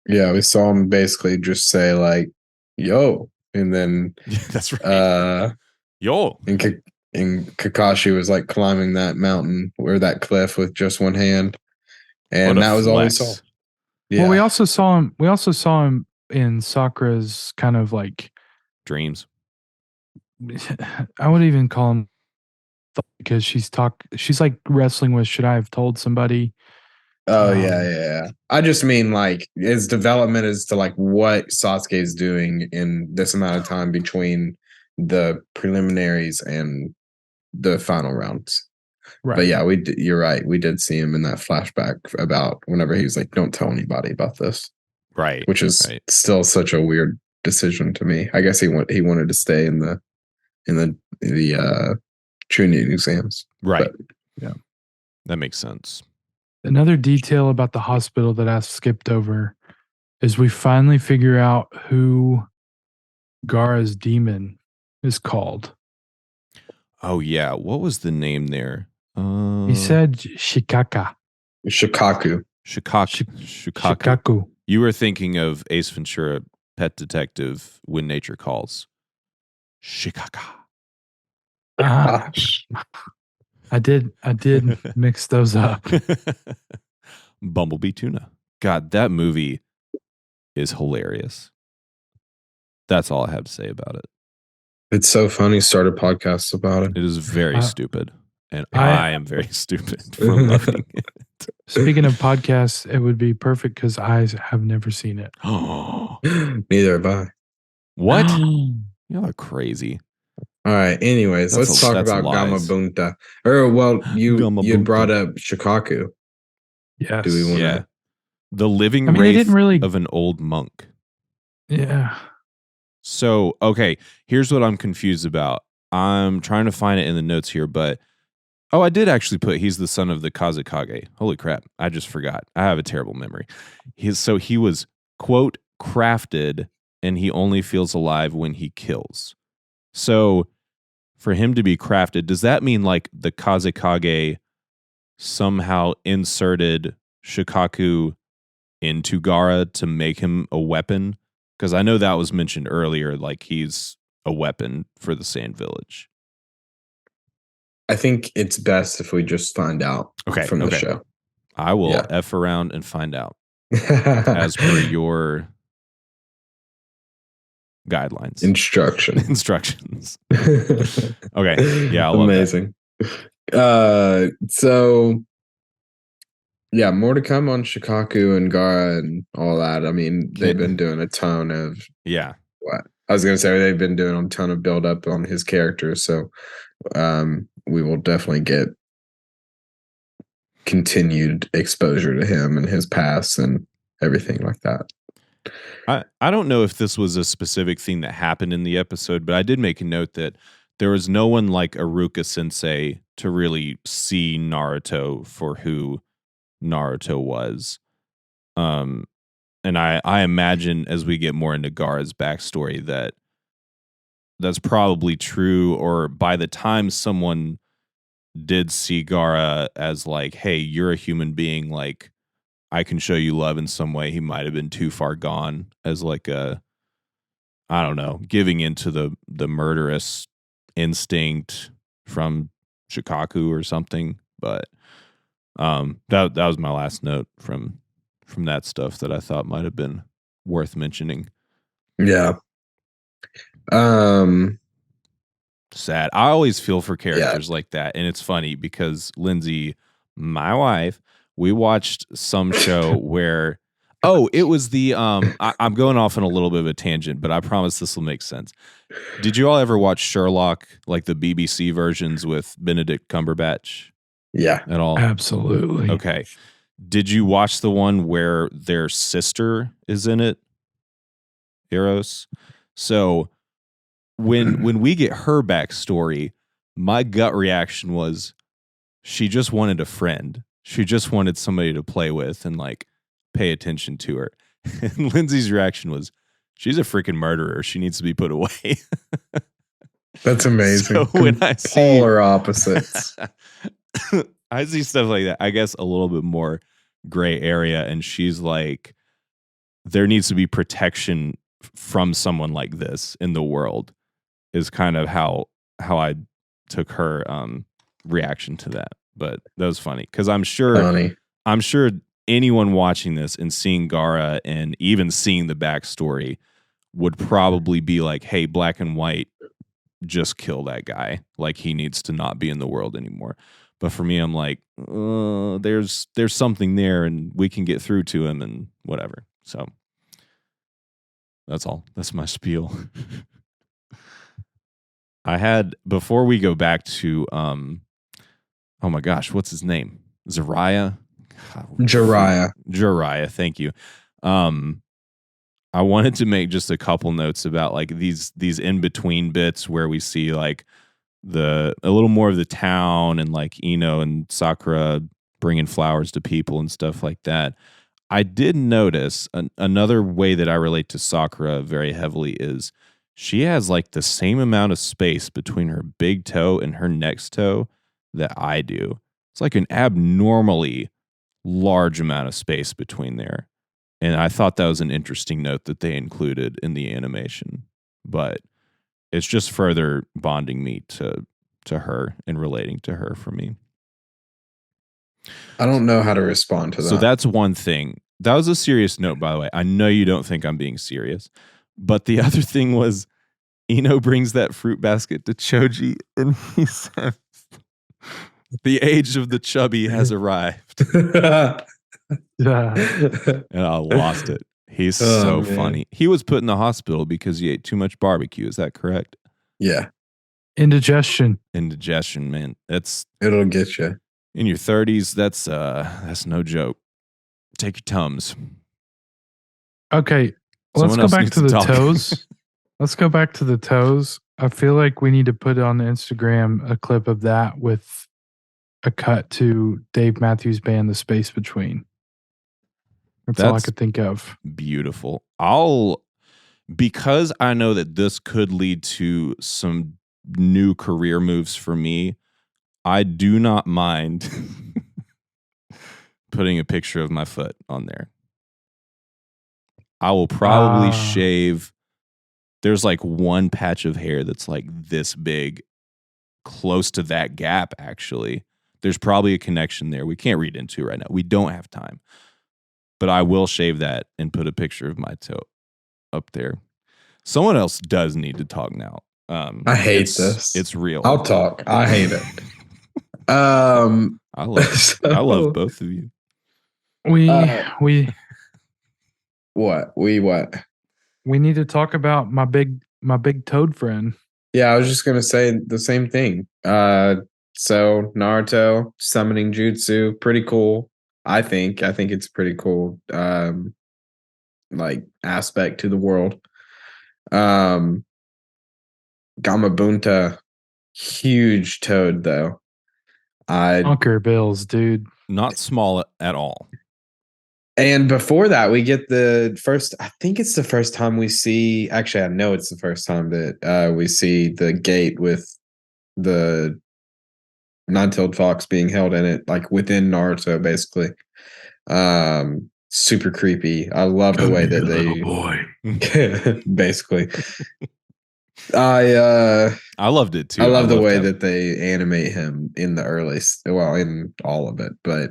Yeah, we saw him basically just say like, "Yo," and then
that's right. Yo,
and Kakashi was like climbing that mountain or that cliff with just one hand, and that was all we saw.
Yeah. Well, we also saw him in Sakura's kind of like
dreams.
I would even call him because she's like wrestling with, should I have told somebody?
Oh yeah. I just mean like his development as to like what Sasuke is doing in this amount of time between the preliminaries and the final rounds.
Right.
But yeah, you're right. We did see him in that flashback about whenever he was like, "Don't tell anybody about this,"
Right.
which is
right.
still such a weird decision to me. I guess he wanted to stay in the Chunin exams.
Right.
But,
Yeah.
That makes sense.
Another detail about the hospital that I skipped over is we finally figure out who Gaara's demon is called.
Oh yeah, what was the name there?
He said Shikaka.
Shikaku.
Shikaku.
Shikaku.
You were thinking of Ace Ventura: Pet Detective When Nature Calls. Shikaka.
Gosh.
I did mix those up.
Bumblebee Tuna. God, that movie is hilarious. That's all I have to say about it.
It's so funny. Started podcasts about it.
It is very stupid. And
I
I am very stupid for loving it.
Speaking of podcasts, it would be perfect because I have never seen it.
Neither have I.
What? Y'all are crazy.
All right. Anyways, let's talk about
lies.
Gamabunta. Or well, you
Gamabunta.
brought up Shikaku.
Yes.
Do we want to?
Yeah. The living
I mean, they didn't really.
of an old monk.
Yeah.
So, okay, here's what I'm confused about. I'm trying to find it in the notes here, but I did actually put he's the son of the Kazekage. Holy crap. I just forgot. I have a terrible memory. He was, quote, crafted, and he only feels alive when he kills. So for him to be crafted, does that mean like the Kazekage somehow inserted Shikaku into Gaara to make him a weapon? Because I know that was mentioned earlier, like he's a weapon for the Sand Village.
I think it's best if we just find out from the show.
I will F around and find out as per your guidelines. Instructions. Okay. Yeah, I love
amazing. So yeah, more to come on Shikaku and Gaara and all that. I mean, they've been doing a ton of what I was gonna say. They've been doing a ton of build up on his character, so we will definitely get continued exposure to him and his past and everything like that.
I don't know if this was a specific thing that happened in the episode, but I did make a note that there was no one like Iruka Sensei to really see Naruto for who Naruto was. And I imagine as we get more into Gaara's backstory that's probably true, or by the time someone did see Gaara as like, hey, you're a human being, like I can show you love in some way, he might have been too far gone as like I don't know, giving into the murderous instinct from Shikaku or something. But that was my last note from that stuff that I thought might have been worth mentioning.
Yeah.
Sad. I always feel for characters like that, and it's funny because Lindsay, my wife, we watched some show where it was the I'm going off on a little bit of a tangent, but I promise this will make sense. Did you all ever watch Sherlock, like the BBC versions with Benedict Cumberbatch?
Yeah.
At all?
Absolutely.
Okay. Did you watch the one where their sister is in it? Eros? So when we get her backstory, my gut reaction was she just wanted a friend. She just wanted somebody to play with and like pay attention to her. And Lindsay's reaction was, she's a freaking murderer. She needs to be put away.
That's amazing.
So when I see
polar opposites,
I see stuff like that, I guess a little bit more gray area. And she's like, there needs to be protection from someone like this in the world, is kind of how I took her reaction to that. But that was funny because I'm sure anyone watching this and seeing Gaara and even seeing the backstory would probably be like, hey, Black and White, just kill that guy. Like he needs to not be in the world anymore. But for me, I'm like, there's something there and we can get through to him and whatever. So that's all. That's my spiel. I had before we go back to oh my gosh, what's his name? Jiraiya? Jiraiya, thank you. I wanted to make just a couple notes about like these in between bits where we see like a little more of the town and like Ino and Sakura bringing flowers to people and stuff like that. I did notice another way that I relate to Sakura very heavily is she has like the same amount of space between her big toe and her next toe that I do. It's like an abnormally large amount of space between there. And I thought that was an interesting note that they included in the animation. But it's just further bonding me to her and relating to her for me.
I don't know how to respond to that.
So that's one thing. That was a serious note, by the way. I know you don't think I'm being serious. But the other thing was Ino brings that fruit basket to Choji and he says, the age of the chubby has arrived. And I lost it. He's so funny. He was put in the hospital because he ate too much barbecue. Is that correct?
Yeah.
Indigestion,
man.
It'll get you.
In your 30s, that's no joke. Take your Tums.
Okay, let's go back to the toes. Let's go back to the toes. I feel like we need to put on the Instagram a clip of that with a cut to Dave Matthews Band, The Space Between. That's all I could think of.
Beautiful. Because I know that this could lead to some new career moves for me, I do not mind putting a picture of my foot on there. I will probably shave. There's like one patch of hair that's like this big, close to that gap, actually. There's probably a connection there we can't read into right now. We don't have time. But I will shave that and put a picture of my toe up there. Someone else does need to talk now.
I hate this.
It's real.
I'll talk. I hate it.
I love both of you.
We
what?
We need to talk about my big toad friend.
Yeah, I was just gonna say the same thing. So Naruto summoning jutsu, pretty cool. I think it's pretty cool like aspect to the world. Gamabunta, huge toad though.
Bunker Bills, dude.
Not small at all.
And before that, we get I think it's the first time we see, actually, I know it's the first time that we see the gate with the nine-tailed fox being held in it, like within Naruto, basically. Super creepy. I love the way that they, boy. Basically. I
loved it too.
I love the way that they animate him in in all of it, but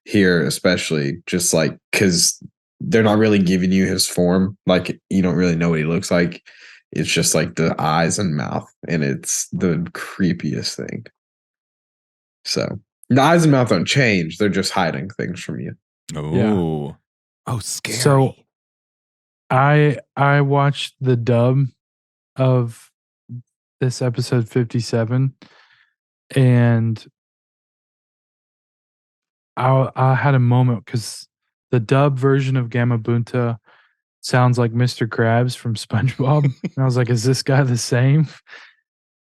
here especially, just like because they're not really giving you his form, like you don't really know what he looks like. It's just like the eyes and mouth, and it's the creepiest thing. So the eyes and mouth don't change; they're just hiding things from you.
Oh, scary.
So I watched the dub of this episode 57, and I had a moment because the dub version of Gamabunta sounds like Mr. Krabs from SpongeBob. And I was like, is this guy the same?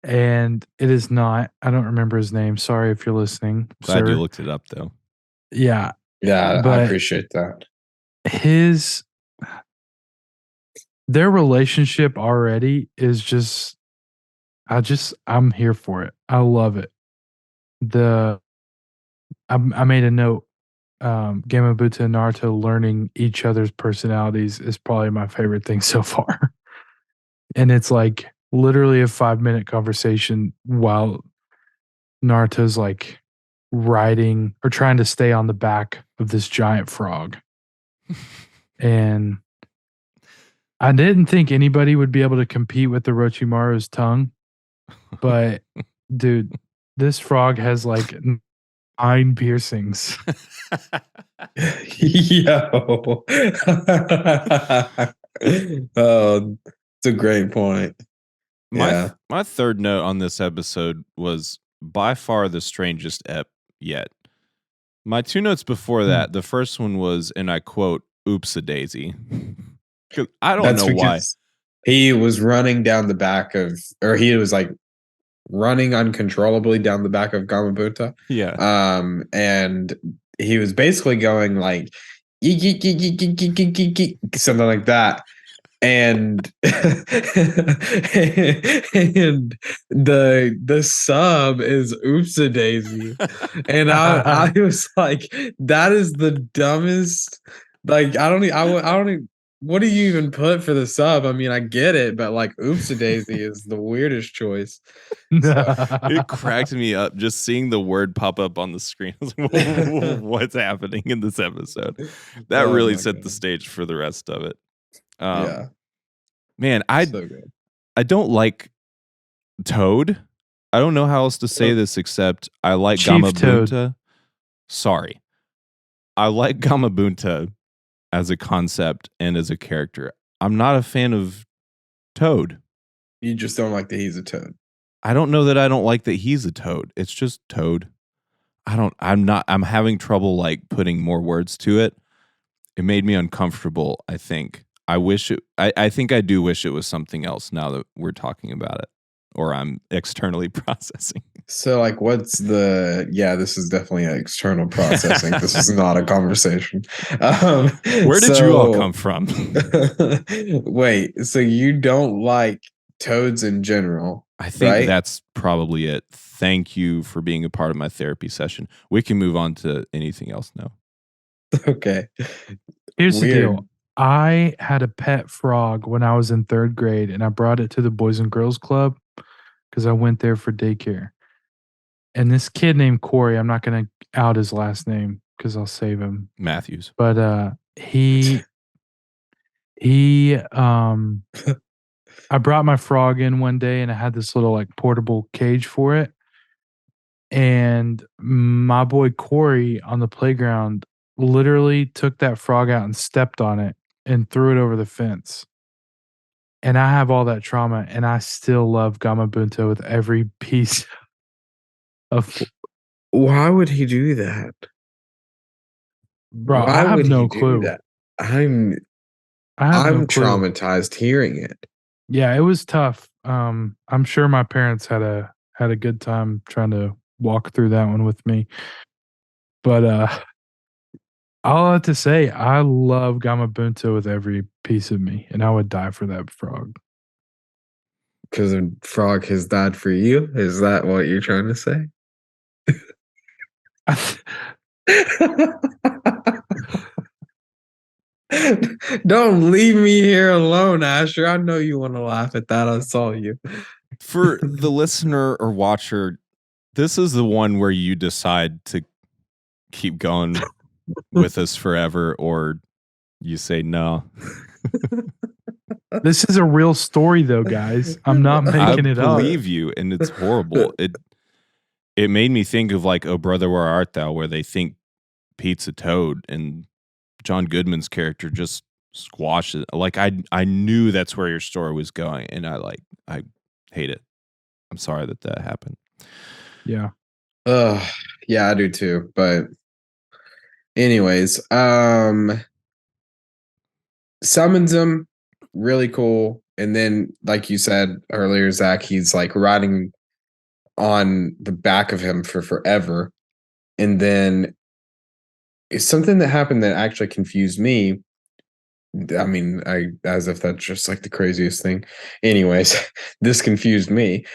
And it is not. I don't remember his name. Sorry if you're listening.
Glad you looked it up though.
Yeah.
Yeah, I appreciate that.
Their relationship already is just I'm here for it. I love it. I made a note. Gamabunta and Naruto learning each other's personalities is probably my favorite thing so far. And it's like literally a 5-minute conversation while Naruto's like riding or trying to stay on the back of this giant frog. And I didn't think anybody would be able to compete with the Orochimaru's tongue. But dude, this frog has like 9 piercings.
Yo. Oh, it's a great point. Yeah.
My third note on this episode was by far the strangest ep yet. My two notes before that, the first one was, and I quote, "Oops a daisy." 'Cause I don't
That's
know why.
because he was running down the back of, or he was like running uncontrollably down the back of Gamabunta.
Yeah.
And he was basically going like "Yeek, yeek, yeek, yeek, yeek, yeek, yeek, yeek, yeek," something like that. And and the sub is Oopsa Daisy. And I was like, that is the dumbest. Like, I don't even, what do you even put for the sub? I mean, I get it, but like Oopsa Daisy is the weirdest choice. So
It cracked me up just seeing the word pop up on the screen. I was like, what's happening in this episode? That
Oh
really
my
set the
God.
stage for the rest of it.
Yeah,
Man,
so good.
I don't like Toad. I don't know how else to say this except I like
Chief Toad.
Gamabunta. Sorry. I like Gamabunta as a concept and as a character. I'm not a fan of Toad.
You just don't like that he's a toad.
I don't know that I don't like that he's a toad. It's just Toad. I'm having trouble like putting more words to it. It made me uncomfortable, I think. I think I do wish it was something else now that we're talking about it. Or I'm externally processing.
So, like, what's the? Yeah, this is definitely an external processing. This is not a conversation.
Where did you all come from?
Wait, so you don't like toads in general?
I think
right?
that's probably it. Thank you for being a part of my therapy session. We can move on to anything else now.
Okay.
Here's the
Weird.
deal. I had a pet frog when I was in 3rd grade, and I brought it to the Boys and Girls Club because I went there for daycare. And this kid named Corey, I'm not going to out his last name because I'll save him.
Matthews.
But I brought my frog in one day and I had this little like portable cage for it. And my boy Corey on the playground literally took that frog out and stepped on it and threw it over the fence. And I have all that trauma and I still love Gamabunta with every piece of.
Why would he do that?
Bro,
Why
I have
would
no
he do
clue.
that? I'm
I have no clue.
traumatized hearing it.
Yeah, it was tough. I'm sure my parents had a good time trying to walk through that one with me. But all I have to say, I love Gamabunta with every piece of me, and I would die for that frog.
Because a frog has died for you? Is that what you're trying to say? Don't leave me here alone, Asher. I know you want to laugh at that. I saw you.
For the listener or watcher, this is the one where you decide to keep going with us forever or you say no.
This is a real story though, guys. I'm not making it up.
I believe you, and it's horrible. It made me think of like "Oh Brother, Where Art Thou," where they think Pete's a toad, and John Goodman's character just squashes. Like I knew that's where your story was going, and I hate it. I'm sorry that happened.
Yeah.
Yeah, I do too. But anyways, summons him, really cool. And then, like you said earlier, Zach, he's like riding on the back of him for forever. And then it's something that happened that actually confused me. I mean, as if that's just like the craziest thing. Anyways, this confused me.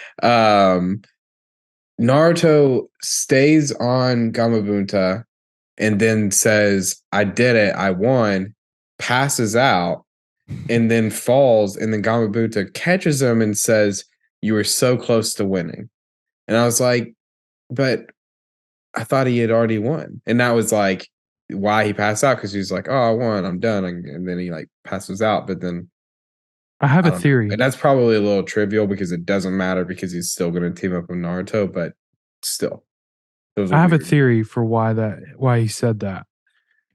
Naruto stays on Gamabunta and then says, I did it, I won, passes out, and then falls, and then Gamabunta catches him and says, you were so close to winning. And I was like, but I thought he had already won. And that was like why he passed out, because he was like, oh, I won, I'm done. And then he like passes out. But then
I have a
don't know.
theory.
And that's probably a little trivial because it doesn't matter because he's still going to team up with Naruto, but still.
I have a theory for why he said that.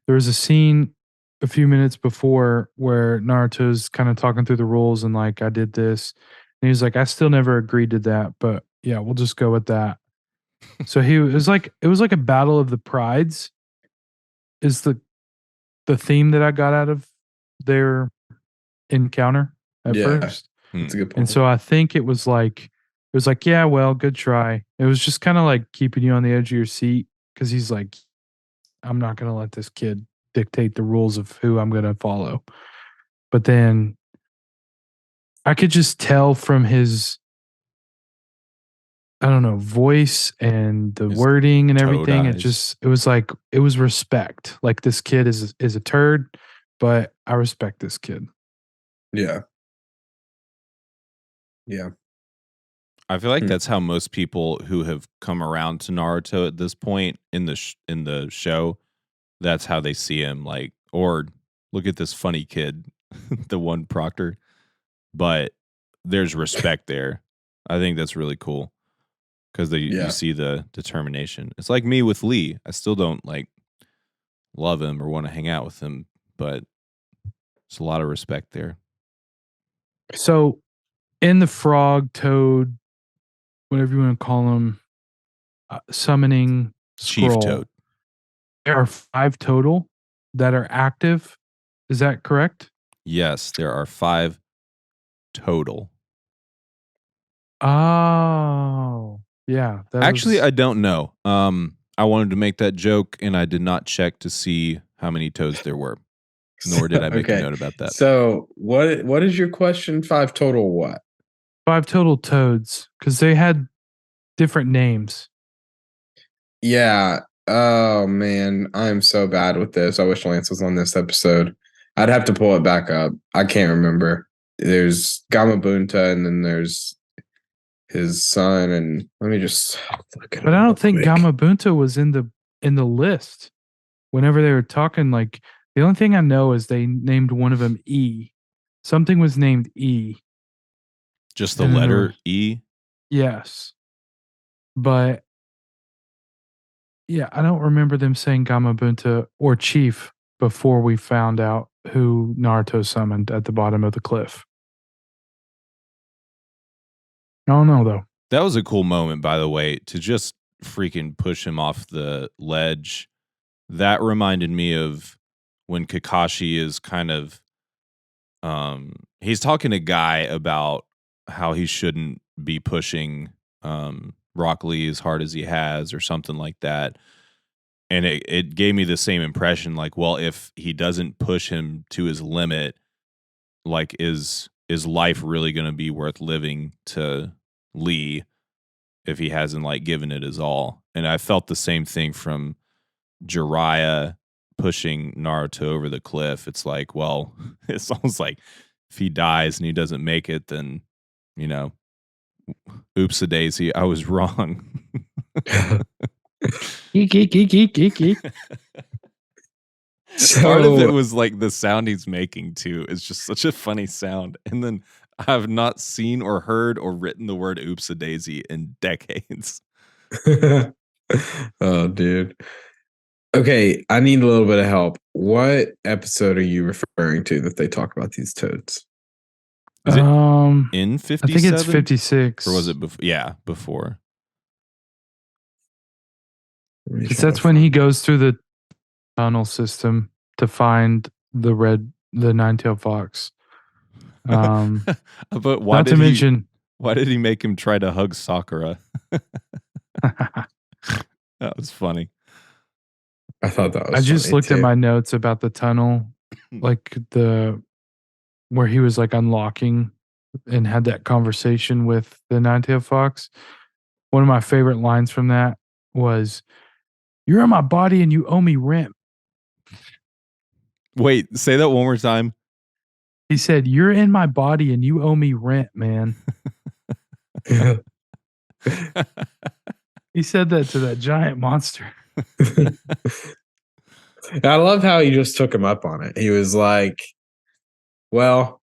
There was a scene a few minutes before where Naruto's kind of talking through the rules and like I did this, And he was like, I still never agreed to that, but yeah, we'll just go with that. So it was like a battle of the prides is the theme that I got out of their encounter at
Yeah,
first.
that's a good
And
point.
so I think it was like, yeah, well, good try. It was just kind of like keeping you on the edge of your seat because he's like, I'm not going to let this kid dictate the rules of who I'm going to follow. But then I could just tell from his, I don't know, voice and the
His
wording and
toad
everything.
eyes.
It was like, it was respect. Like this kid is a turd, but I respect this kid.
Yeah. Yeah.
I feel like that's how most people who have come around to Naruto at this point in the show, that's how they see him. Like, or look at this funny kid, the one Proctor. But there's respect there. I think that's really cool because you see the determination. It's like me with Lee. I still don't like love him or want to hang out with him, but there's a lot of respect there.
So in the frog, toad, whatever you want to call them, summoning
Chief
scroll,
Toad.
there are 5 total that are active. Is that correct?
Yes, there are 5 total.
Oh, yeah.
Actually, I don't know. I wanted to make that joke, and I did not check to see how many toads there were. Nor did I make a note about that.
So what is your question? 5 total what?
5 total toads because they had different names.
Yeah. Oh man, I'm so bad with this. I wish Lance was on this episode. I'd have to pull it back up. I can't remember. There's Gamabunta and then there's his son, and let me just look at
But
it
I
real
don't think
quick.
Gamabunta was in the list. Whenever they were talking, like the only thing I know is they named one of them E. Something was named E.
Just the
And then
letter E?
Yes. But yeah, I don't remember them saying Gamabunta or Chief before we found out who Naruto summoned at the bottom of the cliff. I don't know though.
That was a cool moment, by the way, to just freaking push him off the ledge. That reminded me of when Kakashi is kind of he's talking to Guy about how he shouldn't be pushing Rock Lee as hard as he has or something like that. And it gave me the same impression, like, well, if he doesn't push him to his limit, like is life really gonna be worth living to Lee if he hasn't like given it his all? And I felt the same thing from Jiraiya pushing Naruto over the cliff. It's like, well, it's almost like if he dies and he doesn't make it, then, you know, oops a daisy, I was wrong.
Geek.
Part of it
So
was like the sound he's making too. It's just such a funny sound. And then I've not seen or heard or written the word oops a daisy in decades.
oh dude. Okay, I need a little bit of help. What episode are you referring to that they talk about these toads?
Is it in 57?
I think it's 56.
Or was it before? Yeah, before.
Because that's when he goes through the tunnel system to find the nine-tailed fox.
But why
not
did
to mention,
why did he make him try to hug Sakura? That was funny.
I thought that was
I just
funny,
looked at
too.
my notes about the tunnel, like where he was like unlocking and had that conversation with the nine-tailed fox. One of my favorite lines from that was, "You're in my body and you owe me rent."
Wait, say that one more time.
He said, "You're in my body and you owe me rent, man." He said that to that giant monster.
I love how he just took him up on it. He was like, well,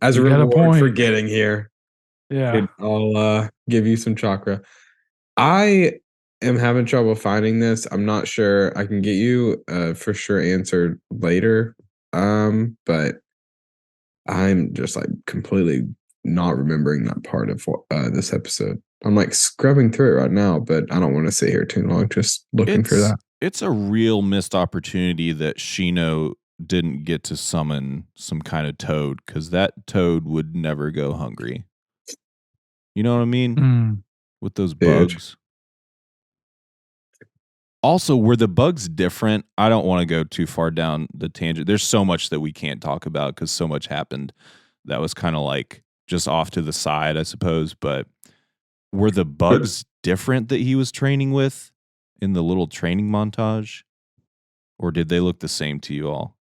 as a
You got a
reward for
point.
getting here,
Yeah.
I'll give you some chakra. I am having trouble finding this. I'm not sure. I can get you for sure answer later. But I'm just like completely not remembering that part of this episode. I'm like scrubbing through it right now, but I don't want to sit here too long just looking for that.
It's a real missed opportunity that Shino didn't get to summon some kind of toad, because that toad would never go hungry. You know what I mean? With those bugs. Also, were the bugs different? I don't want to go too far down the tangent. There's so much that we can't talk about because so much happened that was kind of like just off to the side, I suppose. But were the bugs different that he was training with in the little training montage? Or did they look the same to you all?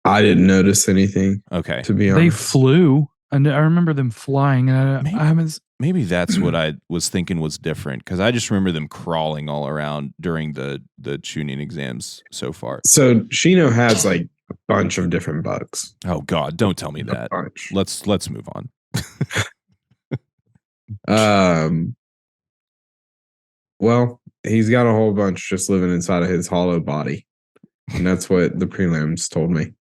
I didn't notice anything.
Okay.
To be honest.
They flew, and I remember them flying. And
maybe that's what I was thinking was different, because I just remember them crawling all around during the Chunin exams so far.
So Shino has like a bunch of different bugs.
Oh God, don't tell me that. Let's move on.
Well, he's got a whole bunch just living inside of his hollow body. And that's what the prelims told me.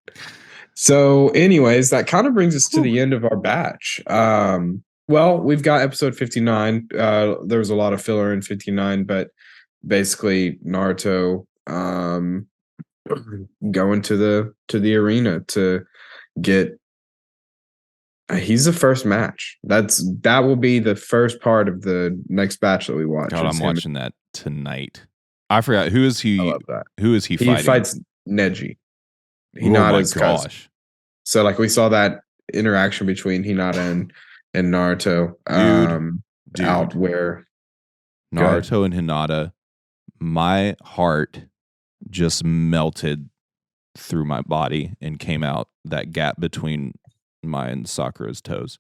So, anyways, that kind of brings us to the end of our batch. Well, we've got episode 59. There was a lot of filler in 59, but basically Naruto going to the arena to get he's the first match. That will be the first part of the next batch that we watch.
God, I'm watching that tonight. I forgot, who is he?
I love that.
Who is he fighting?
He fights Neji.
Hinata's gosh.
So like we saw that interaction between Hinata and Naruto.
Dude.
Out where
Naruto and Hinata, my heart just melted through my body and came out that gap between mine and Sakura's toes.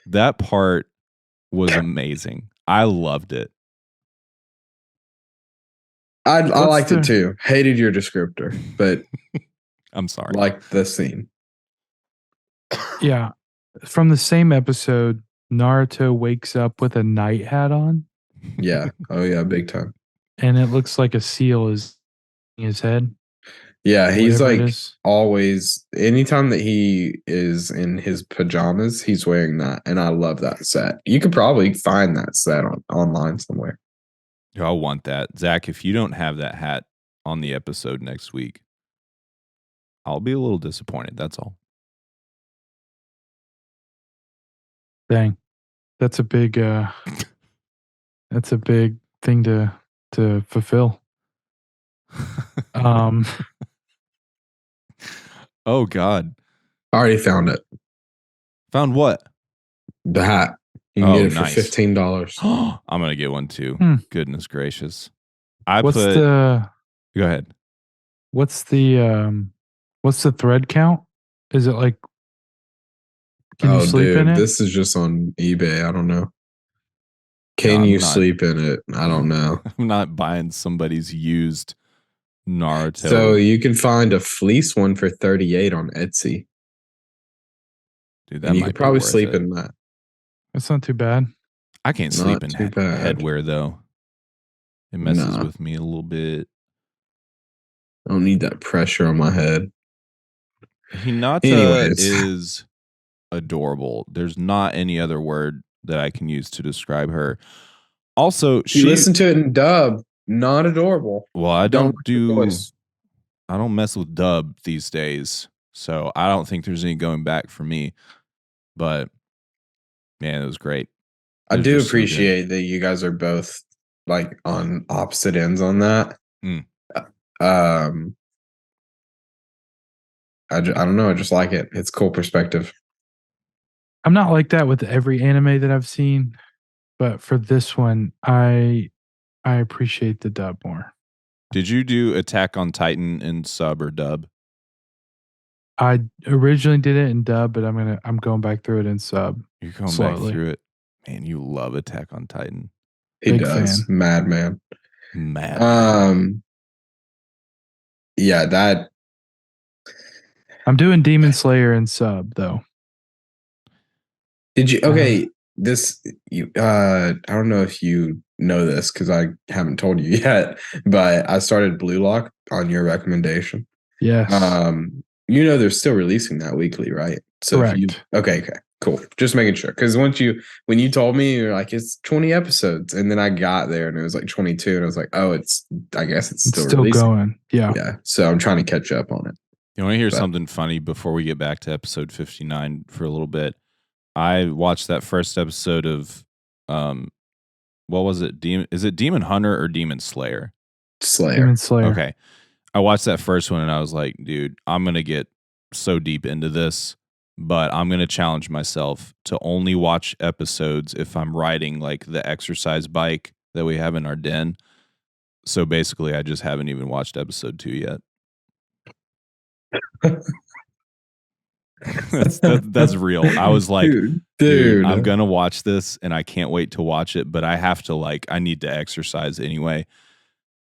That part was amazing. I loved it.
I liked it too. Hated your descriptor, but
I'm sorry.
Liked the scene.
Yeah. From the same episode, Naruto wakes up with a night hat on.
Yeah. Oh yeah, big time.
And it looks like a seal is in his head.
Yeah, he's like always, anytime that he is in his pajamas, he's wearing that. And I love that set. You could probably find that set online somewhere.
I want that. Zach, if you don't have that hat on the episode next week, I'll be a little disappointed. That's all.
Dang. That's a big thing to fulfill.
Oh God.
I already found it.
Found what?
The hat. You can get it for $15.
I'm gonna get one too. Goodness gracious.
Go ahead. What's the thread count? Is it like, can you sleep in it?
This is just on eBay. I don't know. Can you sleep in it? I don't know.
I'm not buying somebody's used Naruto.
So you can find a fleece one for $38 on Etsy.
Dude, that
you could probably sleep in that.
That's not too bad.
I can't sleep in headwear though. It messes with me a little bit.
I don't need that pressure on my head.
Hinata is adorable. There's not any other word that I can use to describe her. Also,
she listened to it in dub. Not adorable.
Well, I don't mess with dub these days, so I don't think there's any going back for me. But man, it was great.
I do appreciate that you guys are both like on opposite ends on that. I don't know. I just like it. It's cool perspective.
I'm not like that with every anime that I've seen, but for this one, I appreciate the dub more.
Did you do Attack on Titan in sub or dub?
I originally did it in dub, but I'm going back through it in sub.
You're going back through it. Man, you love Attack on Titan.
He does. Fan. Madman. Yeah, that.
I'm doing Demon Slayer in sub though.
Did you? Okay, I don't know if you know this because I haven't told you yet, but I started Blue Lock on your recommendation.
Yes.
They're still releasing that weekly, right? So if you
Correct.
okay, cool. Just making sure. Because when you told me, you're like, it's 20 episodes. And then I got there and it was like 22. And I was like, oh, I guess it's
It's
still
still
releasing.
going. Yeah.
Yeah. So I'm trying to catch up on it.
You want to hear
But-
something funny before we get back to episode 59 for a little bit? I watched that first episode of what was it? Is it Demon Hunter or Demon Slayer?
Slayer.
Demon Slayer.
Okay. I watched that first one and I was like, dude, I'm going to get so deep into this, but I'm going to challenge myself to only watch episodes if I'm riding like the exercise bike that we have in our den. So basically, I just haven't even watched episode 2 yet. That's real. I was like, dude, I'm going to watch this and I can't wait to watch it, but I need to exercise anyway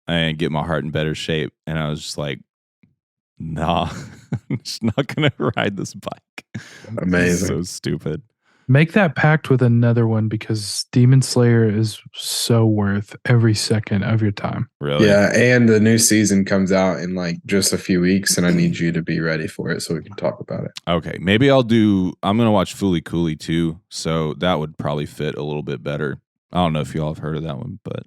and get my heart in better shape. And I was just like, nah, I'm just not going to ride this bike.
Amazing.
So stupid.
Make that pact with another one because Demon Slayer is so worth every second of your time.
Really?
Yeah, and the new season comes out in like just a few weeks, and I need you to be ready for it so we can talk about it.
Okay, maybe I'm going to watch Fooly Cooly too, so that would probably fit a little bit better. I don't know if you all have heard of that one, but...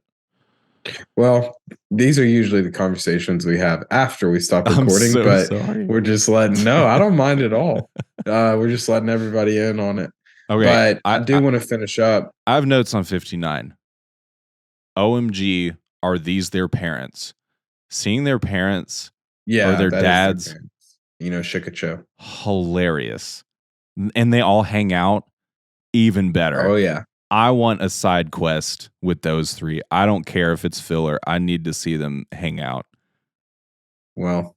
Well, these are usually the conversations we have after we stop recording, but
sorry.
we're just no, I don't mind at all. We're just letting everybody in on it.
Okay,
but I do want to finish up.
I have notes on 59. OMG, are these their parents? Seeing their parents or their dads,
Shika.
hilarious. And they all hang out, even better.
Oh, yeah.
I want a side quest with those three. I don't care if it's filler. I need to see them hang out.
Well,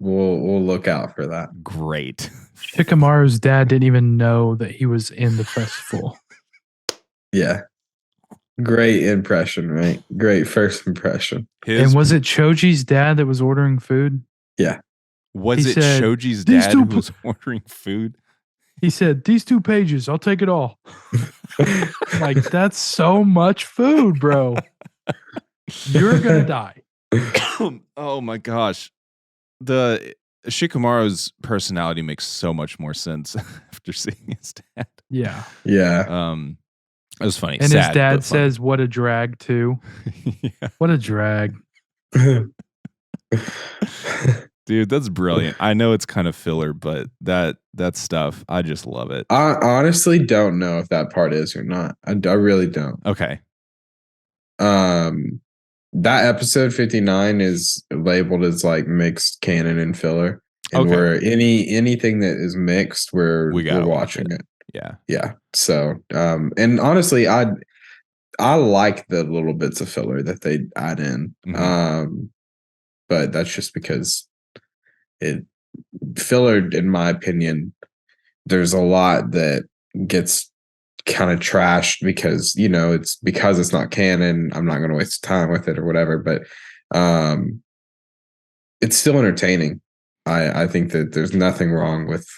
we'll look out for that.
Great.
Shikamaru's dad didn't even know that he was in the festival.
Yeah. Great impression, right? Great first impression.
And was it Choji's dad that was ordering food?
Yeah.
Was it Choji's dad who was ordering food?
He said, "These 2 pages, I'll take it all." Like, that's so much food, bro. You're going to die.
Oh my gosh. The Shikamaru's personality makes so much more sense after seeing his dad.
Yeah.
Yeah.
It was funny.
And
sad,
his dad says, "What a drag," too.
Yeah.
What a drag.
Dude, that's brilliant. I know it's kind of filler, but that stuff, I just love it.
I honestly don't know if that part is or not. I really don't.
Okay.
That episode 59 is labeled as like mixed canon and filler. And where anything that is mixed, we're watching it.
Yeah.
Yeah. So, and honestly, I like the little bits of filler that they add in.
Mm-hmm.
But that's just because filler, in my opinion, there's a lot that gets kind of trashed because, it's not canon. I'm not going to waste time with it or whatever, but it's still entertaining. I think that there's nothing wrong with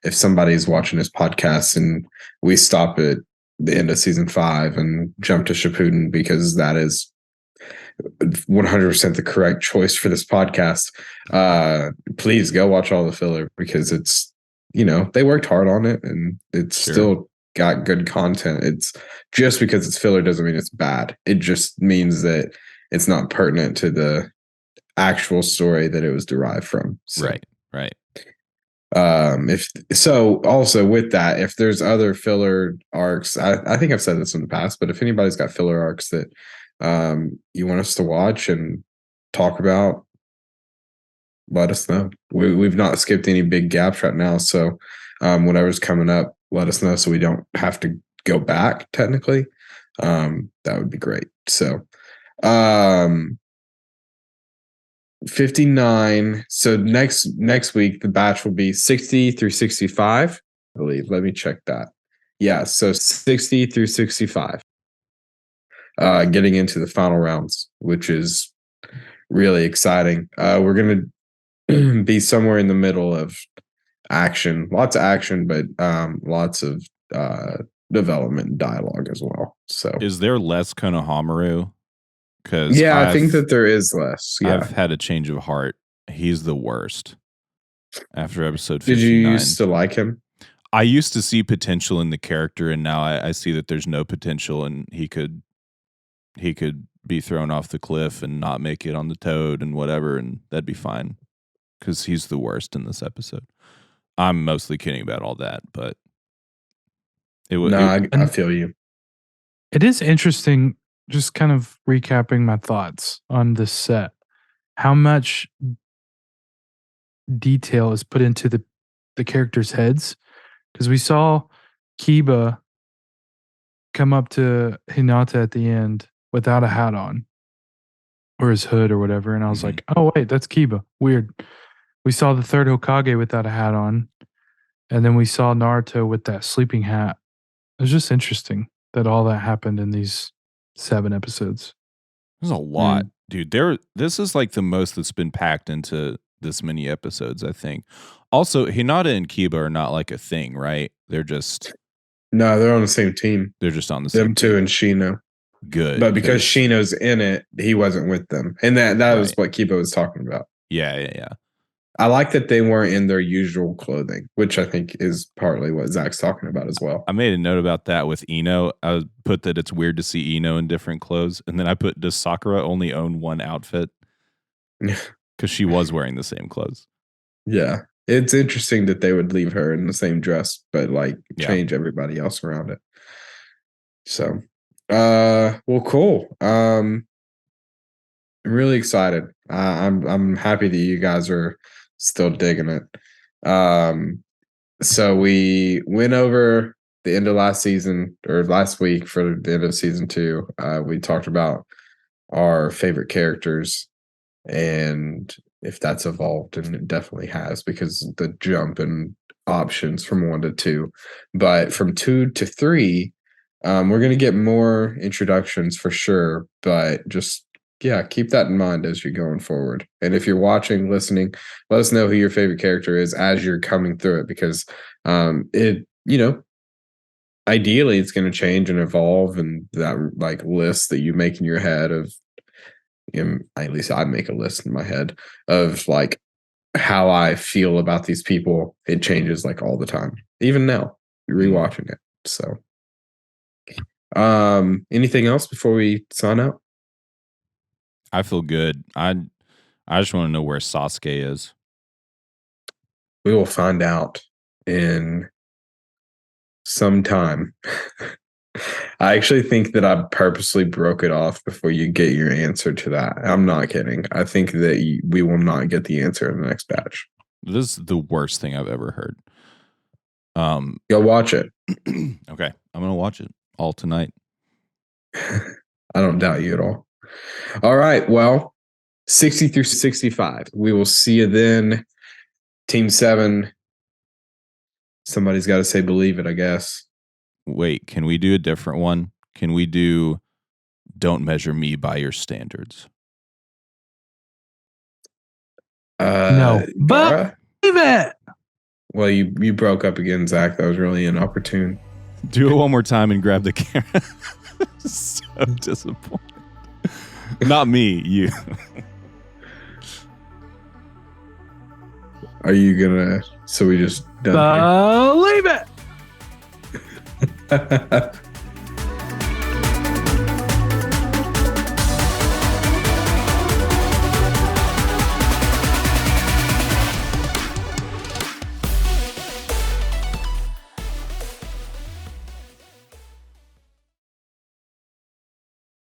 if somebody's watching this podcast and we stop at the end of season 5 and jump to Shippuden because that is 100% the correct choice for this podcast. Please go watch all the filler because it's, they worked hard on it and it's still got good content. It's just because it's filler doesn't mean it's bad. It just means that it's not pertinent to the actual story that it was derived from. So.
Right.
Also with that, if there's other filler arcs, I think I've said this in the past, but if anybody's got filler arcs that you want us to watch and talk about, let us know. We've not skipped any big gaps right now, so whatever's coming up, let us know so we don't have to go back technically. That would be great. So 59. So next week the batch will be 60 through 65, I believe. Let me check that. Yeah, so 60 through 65. Getting into the final rounds, which is really exciting. We're gonna be somewhere in the middle of action, lots of action, but lots of development and dialogue as well. So
is there less Konohamaru? Because
I think that there is less. Yeah,
I've had a change of heart. He's the worst after episode 59.
Did you used to like him?
I used to see potential in the character, and now I see that there's no potential, and he could be thrown off the cliff and not make it on the toad and whatever, and that'd be fine because he's the worst in this episode. I'm mostly kidding about all that, but
I feel you.
It is interesting, just kind of recapping my thoughts on this set. How much detail is put into the characters' heads? Because we saw Kiba come up to Hinata at the end without a hat on or his hood or whatever, and I was like, oh wait, that's Kiba. Weird. We saw the third Hokage without a hat on, and then we saw Naruto with that sleeping hat. It was just interesting that all that happened in these 7 episodes.
There's a lot, dude. This is like the most that's been packed into this many episodes, I think. Also, Hinata and Kiba are not like a thing, right? They're just
they're on the same team.
They're just on the same
team. Them two and Shino.
Good.
But because Shino's in it, he wasn't with them. And that was what Kiba was talking about.
Yeah.
I like that they weren't in their usual clothing, which I think is partly what Zach's talking about as well.
I made a note about that with Ino. I put that it's weird to see Ino in different clothes. And then I put, does Sakura only own one outfit? Because she was wearing the same clothes.
Yeah. It's interesting that they would leave her in the same dress, but like change everybody else around it. So, well, cool. I'm really excited. I'm happy that you guys are still digging it. So we went over the end of last season or last week for the end of season 2. We talked about our favorite characters and if that's evolved, and it definitely has because the jump in options from 1 to 2. But from 2 to 3, we're going to get more introductions for sure, but just keep that in mind as you're going forward. And if you're watching, listening, let us know who your favorite character is as you're coming through it, because ideally it's going to change and evolve, and that like list that you make in your head of, at least I make a list in my head of like how I feel about these people. It changes like all the time, even now rewatching it. So, anything else before we sign out?
I feel good. I just want to know where Sasuke is.
We will find out in some time. I actually think that I purposely broke it off before you get your answer to that. I'm not kidding. I think that we will not get the answer in the next batch.
This is the worst thing I've ever heard.
Go watch it.
Okay. I'm going to watch it all tonight.
I don't doubt you at all. All right. Well, 60 through 65. We will see you then. Team 7. Somebody's got to say believe it, I guess.
Wait, can we do a different one? Can we do don't measure me by your standards?
No.
Gaara?
Believe it!
Well, you broke up again, Zach. That was really inopportune.
Do it one more time and grab the camera. So disappointed. Not me, you.
Are you gonna? So we just
believe it.